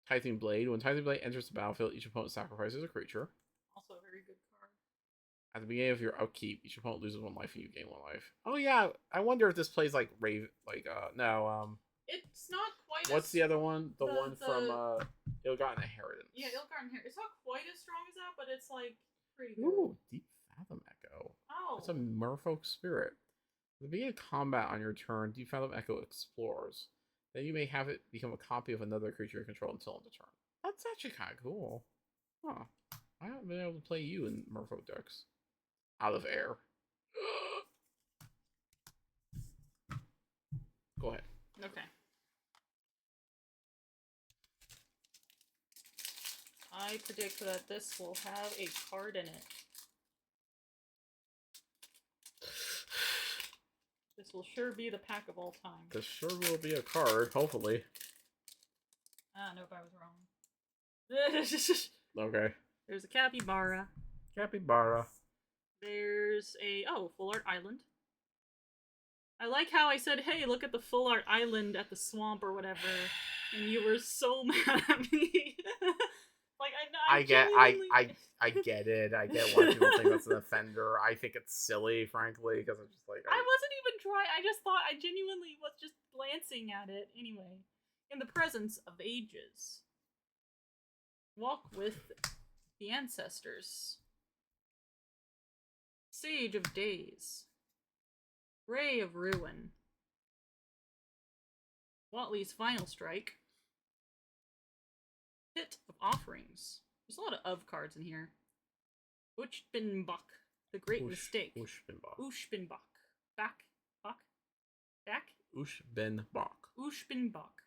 Tithing Blade. When Tithing Blade enters the battlefield, each opponent sacrifices a creature. Also a very good card. At the beginning of your upkeep, each opponent loses 1 life and you gain 1 life. Oh yeah, I wonder if this plays like no. It's not quite. What's the other one? The one from Ill-Gotten Inheritance. Yeah, Ill-Gotten Inheritance. It's not quite as strong as that, but it's like pretty good. Ooh, Deep Fathom Echo. Oh. It's a Merfolk spirit. At the beginning of combat on your turn, Deep Fathom Echo explores. Then you may have it become a copy of another creature you control until end of turn. That's actually kind of cool. Huh. I haven't been able to play you in Merfolk decks. Out of air. Go ahead. Okay. I predict that this will have a card in it. This will sure be the pack of all time. This sure will be a card, hopefully. Ah, nope, I was wrong. Okay. There's a capybara. Capybara. There's a full art island. I like how I said, hey, look at the full art island at the swamp or whatever, and you were so mad at me. Like I I get genuinely. I get it. I get why people think that's an offender. I think it's silly, frankly, because I'm just like I wasn't even trying. I just thought I genuinely was just glancing at it anyway. In the presence of ages, walk with the ancestors. Sage of days, ray of ruin. Watley's final strike. Pit of offerings. There's a lot of cards in here. Ushbinbach, the great mistake. Ushbinbach. Ushbinbach. Back. Ushbinbach. Ushbinbach.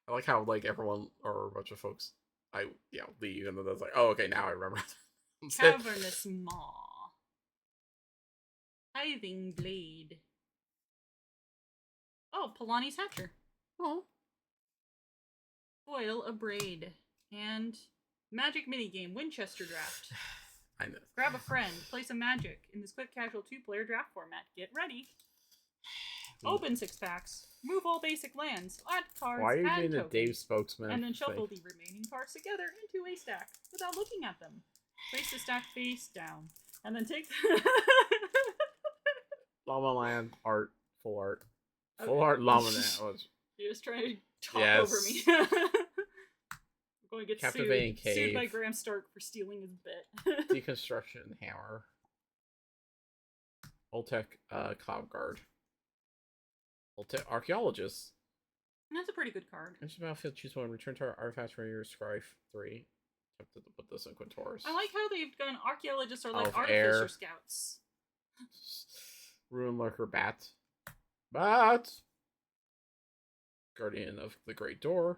I like how like everyone or a bunch of folks leave and then it's like, oh okay, now I remember. Cavernous maw. Tithing blade. Oh, Polani's Hatcher. Oh. Foil a braid. And magic minigame, Winchester draft. I know. Grab a friend, play some magic in this quick casual 2-player draft format. Get ready. Open 6 packs. Move all basic lands. Add cards. Why are you add being tokens, a Dave spokesman? and then shuffle the remaining cards together into a stack without looking at them. Place the stack face down, and then take the Llama Land art, full art. Okay. Full art Llama Land. You're just trying to talk over me. I'm going to get Captivating sued by Cave. Graham Stark for stealing his bit. Deconstruction Hammer. Voltec Cloud Guard. Voltec Archaeologist. That's a pretty good card. Enter the battlefield, choose one, return to our artifacts for your Scry 3. Tempted to put this in Quintor's. I like how they've gone archaeologists are like Of artificer air. scouts. Ruin Lurker Bat. Bat! Guardian of the Great Door.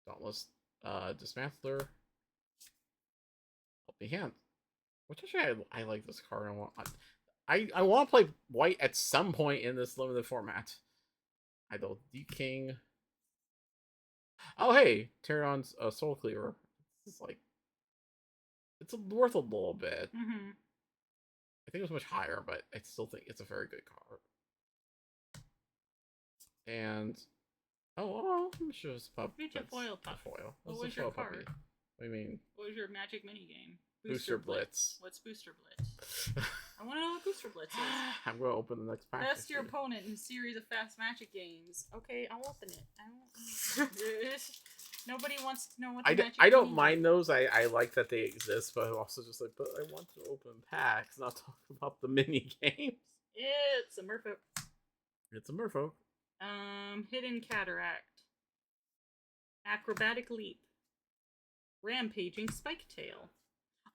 Dauntless Dismantler. Helping Hand. Which actually I like this card. I want to play white at some point in this limited format. Idol D King. Oh hey, Terron's Soul Cleaver. It's like it's worth a little bit. Mm-hmm. I think it was much higher, but I still think it's a very good card. And let me show this pup. Reach a foil pup. Foil. What was your card? What do you mean? What was your magic minigame? Booster Blitz. What's Booster Blitz? I want to know what Booster Blitz is. I'm going to open the next pack. Best your opponent in a series of fast magic games. Okay, I'll open it. Nobody wants to know what the magic I don't mini mind game those. I like that they exist, but I'm also just like, but I want to open packs, not talk about the mini games. It's a merfolk. It's a merfolk. Hidden Cataract. Acrobatic Leap. Rampaging Spike Tail.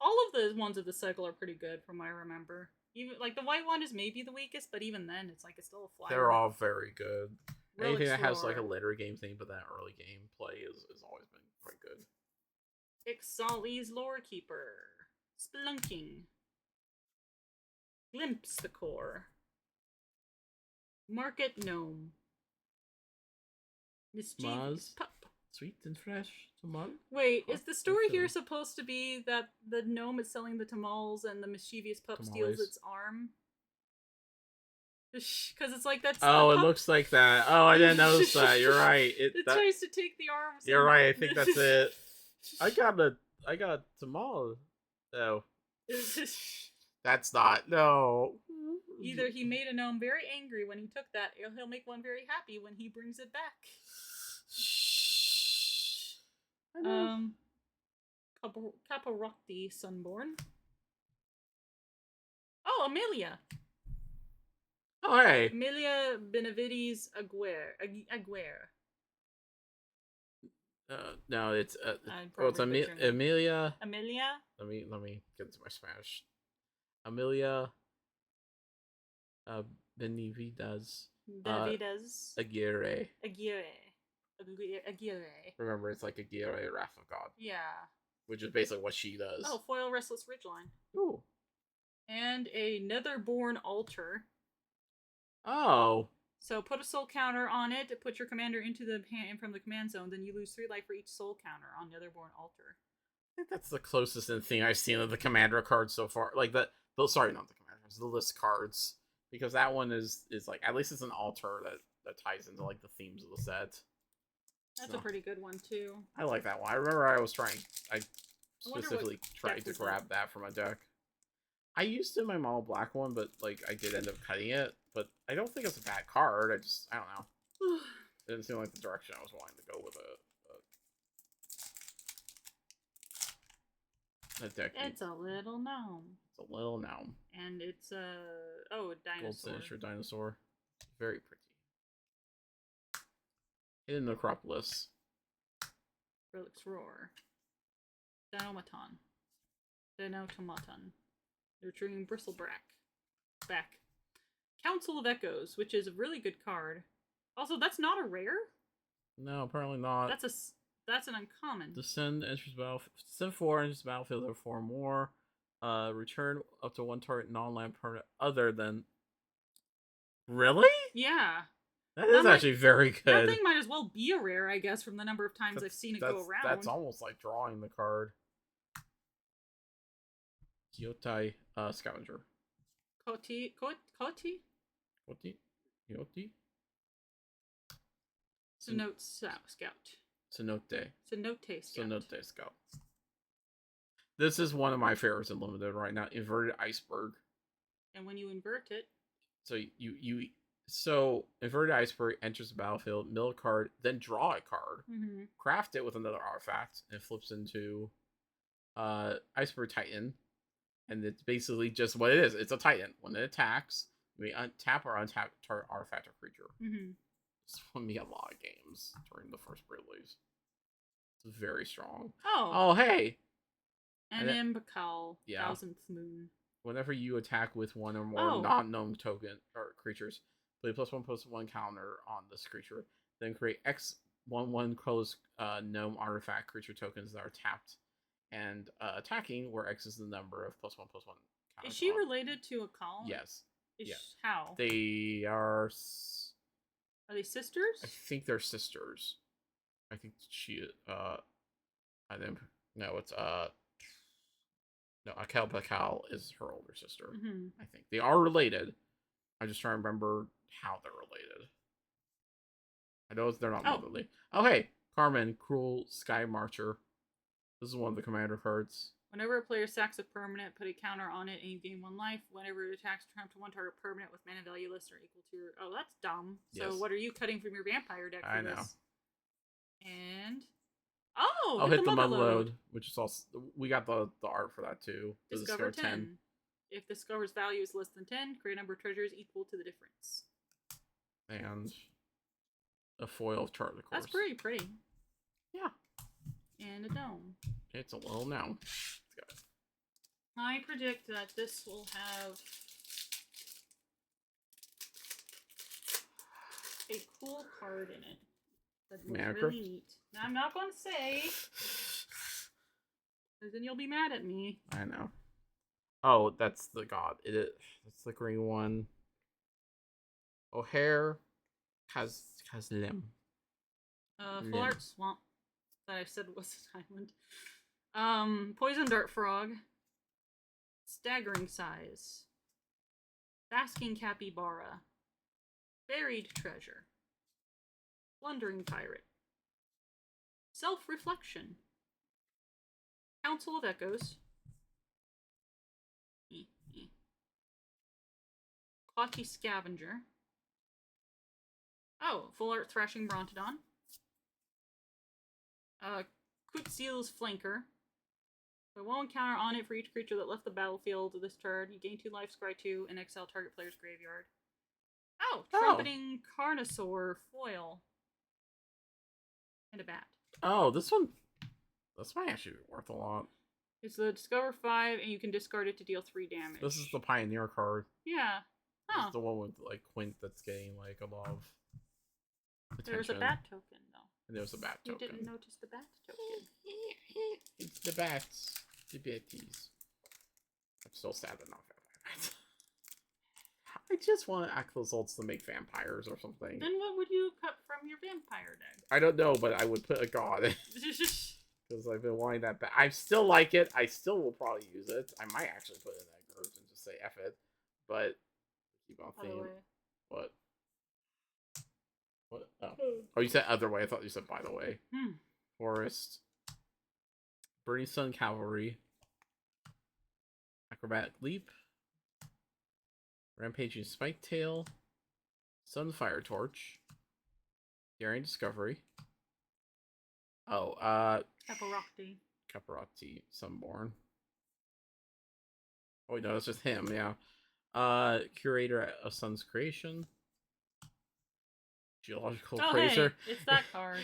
All of the ones of the cycle are pretty good from what I remember. Even like the white one is maybe the weakest, but even then it's like it's still a flyer. They're all very good. Relic Anything that has like a Sword. later game thing, but that early game play is always been quite good. Ixalan's Lore Keeper. Spelunking. Glimpse the Core. Market Gnome. Mischievous Maz. Pup. Sweet and fresh. Tamal. Wait, is the story Okay. here supposed to be that the gnome is selling the tamales and the mischievous pup steals Tamales. its arm? Because it's like that's. Oh, the it pup- looks like that. Oh, I didn't notice that. You're right. It That, tries to take the arms. you're right. I think that's it. I got Tamal. Oh, that's not. No. Either he made a gnome very angry when he took that, or he'll make one very happy when he brings it back. Caparocti Sunborn. Oh, Amelia. Oh, hey. Amelia Benavides Aguirre. No, it's I'm it's probably butchering it. Amelia. Amelia? Let me get into my Spanish. Amelia. Benavides. Aguirre. Aguirre. Remember, it's like Aguirre, Wrath of God, Yeah. which is basically what she does. Oh, foil Restless Ridgeline. Ooh. And a Netherborn Altar. Oh. So put a soul counter on it, put your commander into the from the command zone, then you lose 3 life for each soul counter on Netherborn Altar. I think that's the closest thing I've seen of the commander cards so far. Like sorry, not the commanders, the list cards. Because that one is like, at least it's an altar that ties into like the themes of the set. That's No. a pretty good one too. I like that one. I remember I wonder what specifically tried deck to was grab it? that from a deck. I used to my mono black one, but like I did end up cutting it. But I don't think it's a bad card. I don't know. It didn't seem like the direction I was wanting to go with it. But that deck, It's a little gnome. it's a little gnome. And it's a dinosaur. Gold signature dinosaur. Very pretty. Hidden Necropolis. Relics Roar. Dinomaton. Dinotomaton. Nurturing Bristleback. Back. Council of Echoes, which is a really good card. Also, that's not a rare? No, apparently not. That's an uncommon. Descend enters battlefield. Send 4 enters the battlefield or 4 more. Return up to 1 target non-land permanent other than. Really? Yeah. That is actually very good. That thing might as well be a rare, I guess, from the number of times I've seen it go around. That's almost like drawing the card. Kyotai Scavenger. Koti? Cenote Scout. Cenote Scout. This is one of my favorites in limited right now. Inverted Iceberg. And when you invert it, so Inverted Iceberg enters the battlefield, mill a card, then draw a card, craft it with another artifact, and it flips into Iceberg Titan. And it's basically just what it is. It's a Titan. When it attacks, we untap or untap target artifact or creature. This won me a lot of games during the first release. It's very strong. Oh, hey! Animbakal, yeah. 1000th Moon. Whenever you attack with one or more non-gnome token or creatures, play +1/+1 counter on this creature. Then create X/1/1 colorless gnome artifact creature tokens that are tapped and attacking, where X is the number of +1/+1 counters. Is she related to a column? Yes. How? They are. Are they sisters? I think they're sisters. I think she. I think no. It's No, Akel Bakal is her older sister. I think they are related. I'm just trying to remember how they're related. I know they're not motherly. Oh, hey, Carmen, Cruel Sky Marcher. This is one of the commander cards. Whenever a player sacks a permanent, put a counter on it and you gain 1 life. Whenever it attacks, turn up to 1 target permanent with mana value less or equal to your... Oh, that's dumb. So what are you cutting from your vampire deck for this? And... Oh, hit the Mudload, which is also... We got the art for that, too. Discover 10. If discover's value is less than 10, create a number of treasures equal to the difference. And a foil of Chart, of course. That's pretty pretty. Yeah. And a dome. It's a little gnome. I predict that this will have a cool card in it. That looks really neat. Now, I'm not going to say, because then you'll be mad at me. I know. Oh, that's the god. It's the green one. O'Hare has limb. Full Art Swamp that I said was an island. Poison Dart Frog. Staggering Size. Basking Capybara. Buried Treasure. Blundering Pirate. Self-Reflection. Council of Echoes. Clotty Scavenger. Oh, Full Art Thrashing Brontodon. Quitzeal's Flanker. Put 1 counter on it for each creature that left the battlefield this turn. You gain 2 life, scry 2, and exile target player's graveyard. Oh, Trumpeting Carnosaur Foil. And a bat. Oh, this might actually be worth a lot. It's the Discover 5, and you can discard it to deal 3 damage. This is the Pioneer card. Yeah. This is the one with, like, Quint that's getting, like, a lot of attention. There's a bat token, though. And there's a bat token. You didn't notice the bat token. It's the bats. The batties. I'm still sad they're not vampires. I just want Axolotls to make vampires or something. Then what would you cut from your vampire deck? I don't know, but I would put a god. Because I've been wanting that back. I still like it. I still will probably use it. I might actually put in that Gurge and just say F it. But keep on theme. What? What? Oh, you said other way. I thought you said by the way. Forest. Burning Sun Cavalry. Acrobatic Leap. Rampaging Spike Tail. Sunfire Torch. Daring Discovery. Oh, Caparocti. Sunborn. Oh, no, it's just him, yeah. Curator of Sun's Creation. Geological Appraiser. Hey, it's that card.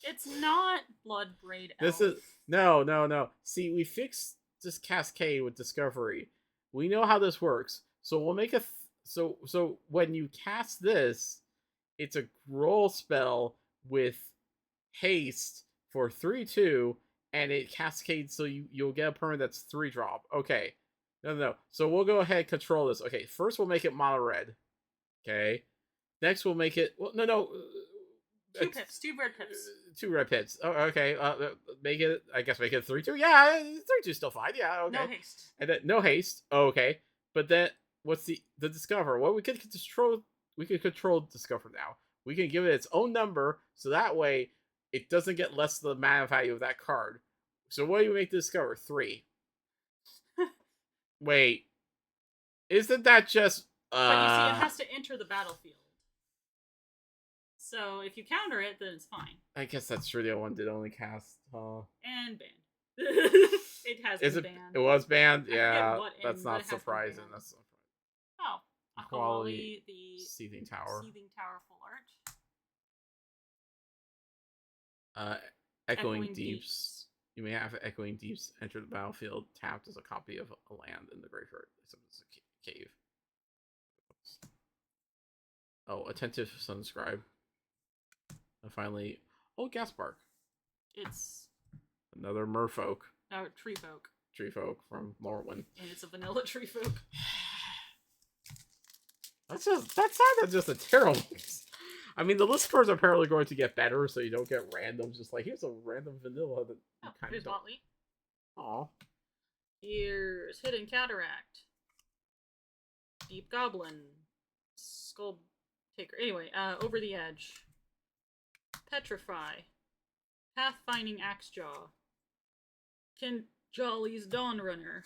It's not Bloodbraid Elf. This is no. See, we fixed this cascade with Discovery. We know how this works, so we'll make so when you cast this, it's a roll spell with haste for 3/2, and it cascades, so you'll get a permanent that's 3-drop. Okay, no. So we'll go ahead and control this. Okay, first we'll make it mono red. Okay, next we'll make it no. 2 pips, 2 red pips. 2 red pips. Oh, okay. Make it 3/2. Yeah, 3/2 still fine. Yeah, okay. No haste. And then no haste. Oh, okay. But then what's the Discover? Well, we could control Discover now. We can give it its own number, so that way it doesn't get less than the mana value of that card. So what do you make the Discover? 3. Wait. Isn't that just But you see, it has to enter the battlefield. So if you counter it, then it's fine. I guess that's true. The other one did only cast. And banned. It has been banned. It was banned. Yeah, that's not surprising. That's oh, Aquali, the Seething Tower. Full art. Echoing Deeps. You may have Echoing Deeps enter the battlefield tapped as a copy of a land in the graveyard. Except it's a cave. Oh, Attentive Sunscribe. And finally, Gaspark. It's another merfolk. Tree folk. Tree folk from Morrowind. And it's a vanilla tree folk. That sounded just a terrible. I mean, the list cards are apparently going to get better, so you don't get randoms. Just like, here's a random vanilla that you kind of don't. Aw. Here's Hidden Cataract. Deep Goblin. Skull Taker. Anyway, Over the Edge. Petrify. Pathfinding Axejaw. Kinjali's Dawnrunner.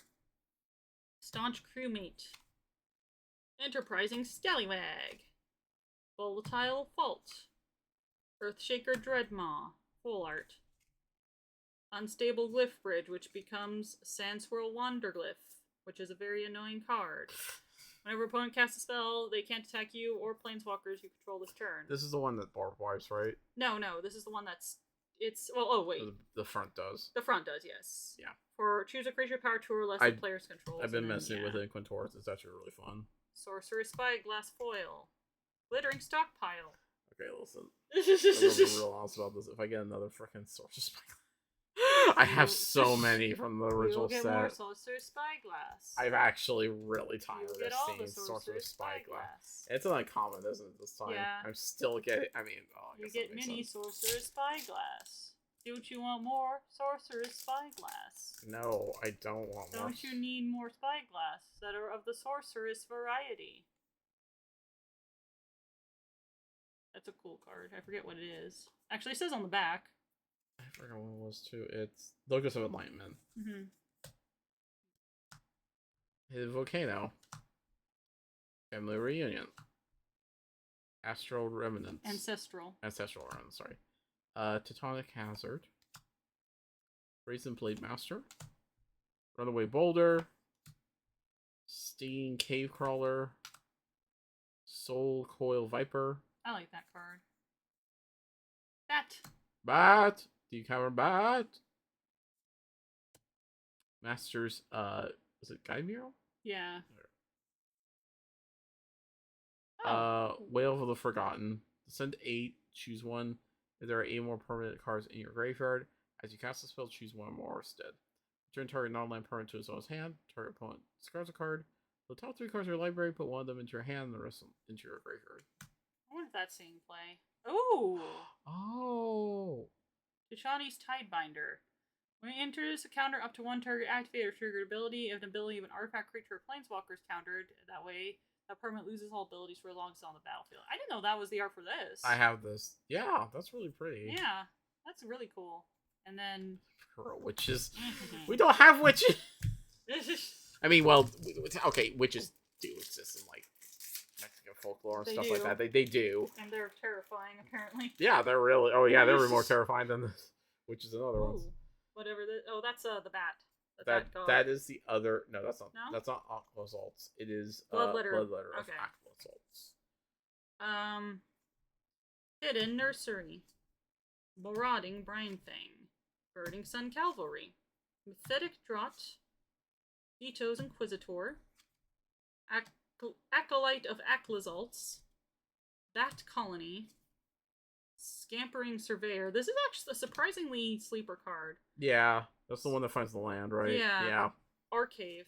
Staunch Crewmate. Enterprising Scallywag. Volatile Fault. Earthshaker Dreadmaw. Full art. Unstable Glyph Bridge, which becomes Sandswirl Wanderglyph, which is a very annoying card. Whenever opponent casts a spell, they can't attack you or planeswalkers you control this turn. This is the one that barbed wires, right? No, this is the one that's... It's... Well, oh, wait. The front does. The front does, yes. Yeah. For choose a creature power 2 or less of player's control. I've been messing with it in Quintoris. It's actually really fun. Sorcerer's Spyglass Foil. Glittering Stockpile. Okay, listen. I'm gonna be real honest about this. If I get another freaking Sorcerer's Spyglass... I have so many from the original set. More Sorcerer's Spyglass. I'm actually really tired of seeing Sorcerer's Spyglass. It's an uncommon, isn't it, this time? Yeah. I'm still getting... I mean, you get mini Sorcerer's Spyglass. Don't you want more Sorcerer's Spyglass? No, I don't want more. Don't you need more Spyglass that are of the Sorceress variety? That's a cool card. I forget what it is. Actually, it says on the back. I forgot what it was too. It's Locus of Enlightenment. Hidden Volcano. Family Reunion. Astral Remnants. Ancestral Remnants, sorry. Teutonic Hazard. Brazen Blade Master. Runaway Boulder. Stinging Cave Crawler. Soul Coil Viper. I like that card. Bat! Do you cover Bat? Masters, is it Guide Mural? Yeah. Whale of the Forgotten. Send 8, choose 1. If there are 8 more permanent cards in your graveyard, as you cast the spell, choose 1 more instead. Return target non-land permanent to his own hand. Target opponent discards a card. The top 3 cards of your library, put 1 of them into your hand and the rest into your graveyard. I wonder if that's seeing play. Ooh! Oh! Tushani's Tidebinder. When you introduce a counter up to one target activate or triggered ability, if an ability of an artifact, creature, or planeswalker is countered, that way that permanent loses all abilities for as long as it's on the battlefield. I didn't know that was the art for this. I have this. Yeah, that's really pretty. Yeah, that's really cool. And then For witches, we don't have witches. I mean, well, okay, witches do exist in like Mexican folklore and They stuff do. like that. They do. And they're terrifying, apparently. Yeah, they're really. Oh yeah, they were more terrifying than this, which is another one. Whatever. That's the bat. That is the other. No, that's not. No? That's not Aquasalts. It is Bloodletter of okay. Aquasalts. Hidden Nursery, Marauding Brine-Fang, Burning Sun Cavalry, Mythetic Draught, Veto's Inquisitor, Acolyte of Aclazalts, Bat Colony, Scampering Surveyor. This is actually a surprisingly sleeper card. Yeah, that's the one that finds the land, right? Yeah. Arcave,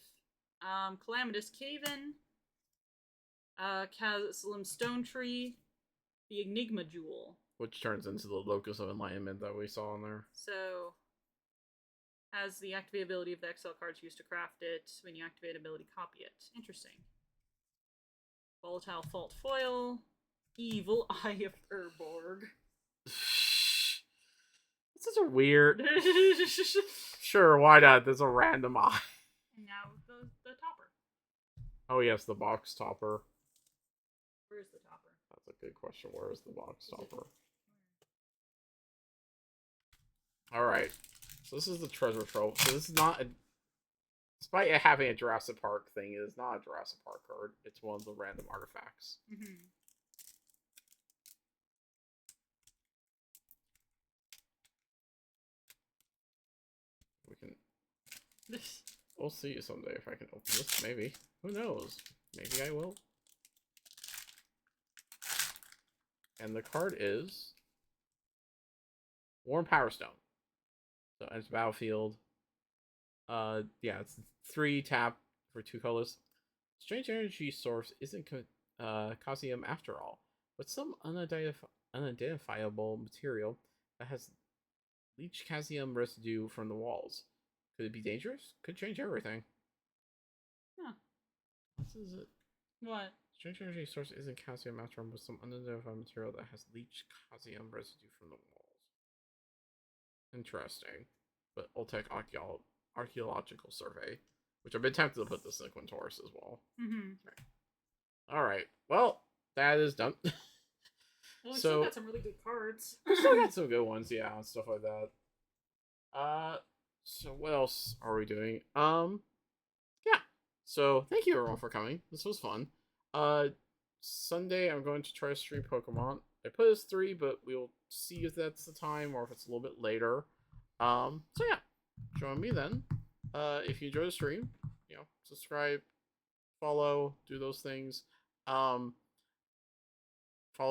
Calamitous Cave-In, Chasm Stone Tree, the Enigma Jewel. Which turns into the Locus of Enlightenment that we saw in there. So, has the activate ability of the Excel cards used to craft it. When you activate ability, copy it. Interesting. Volatile Fault Foil, Evil Eye of Urborg. It's such a weird. Sure, why not? There's a random eye. And now the topper. Oh yes, the box topper. Where's the topper? That's a good question. Where is the box topper? Alright. So this is the treasure trove. So this is not a... Despite it having a Jurassic Park thing, it is not a Jurassic Park card. It's one of the random artifacts. Mm-hmm. We can... We'll see someday if I can open this. Maybe. Who knows? Maybe I will. And the card is Warm Power Stone. So it's battlefield. Yeah, it's 3 tap for 2 colors. Strange energy source isn't Casium after all, but some unidentifiable material that has leached Casium residue from the walls. Could it be dangerous? Could change everything. Huh. This is it. What? Strange energy source isn't Casium after all, but some unidentified material that has leached Casium residue from the walls. Interesting. But Oltec archaeological survey, which I've been tempted to put this in Quintoris as well. Mm-hmm. Alright. Well, that is done. Well, we still got some really good cards. We still got some good ones, yeah, and stuff like that. So what else are we doing? Yeah. So thank you everyone for coming. This was fun. Sunday I'm going to try to stream Pokemon. I put it as 3, but we'll see if that's the time or if it's a little bit later. So yeah. Join me then. If you enjoy the stream, subscribe, follow, do those things. Follow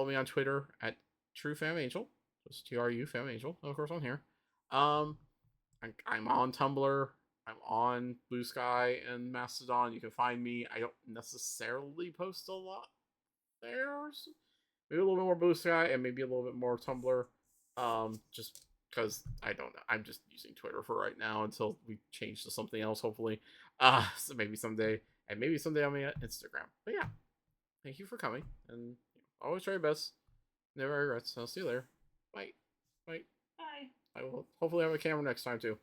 me on Twitter at TrueFamAngel. Just TruFamAngel. Of course, on here. I'm on Tumblr. I'm on Blue Sky and Mastodon. You can find me. I don't necessarily post a lot there. Maybe a little bit more Blue Sky and maybe a little bit more Tumblr. Just because I don't know. I'm just using Twitter for right now until we change to something else, hopefully. So maybe someday. And maybe someday I'll be at Instagram. But yeah. Thank you for coming. And always try your best. Never regrets. I'll see you later. Bye. Bye. Bye. I will hopefully have a camera next time too.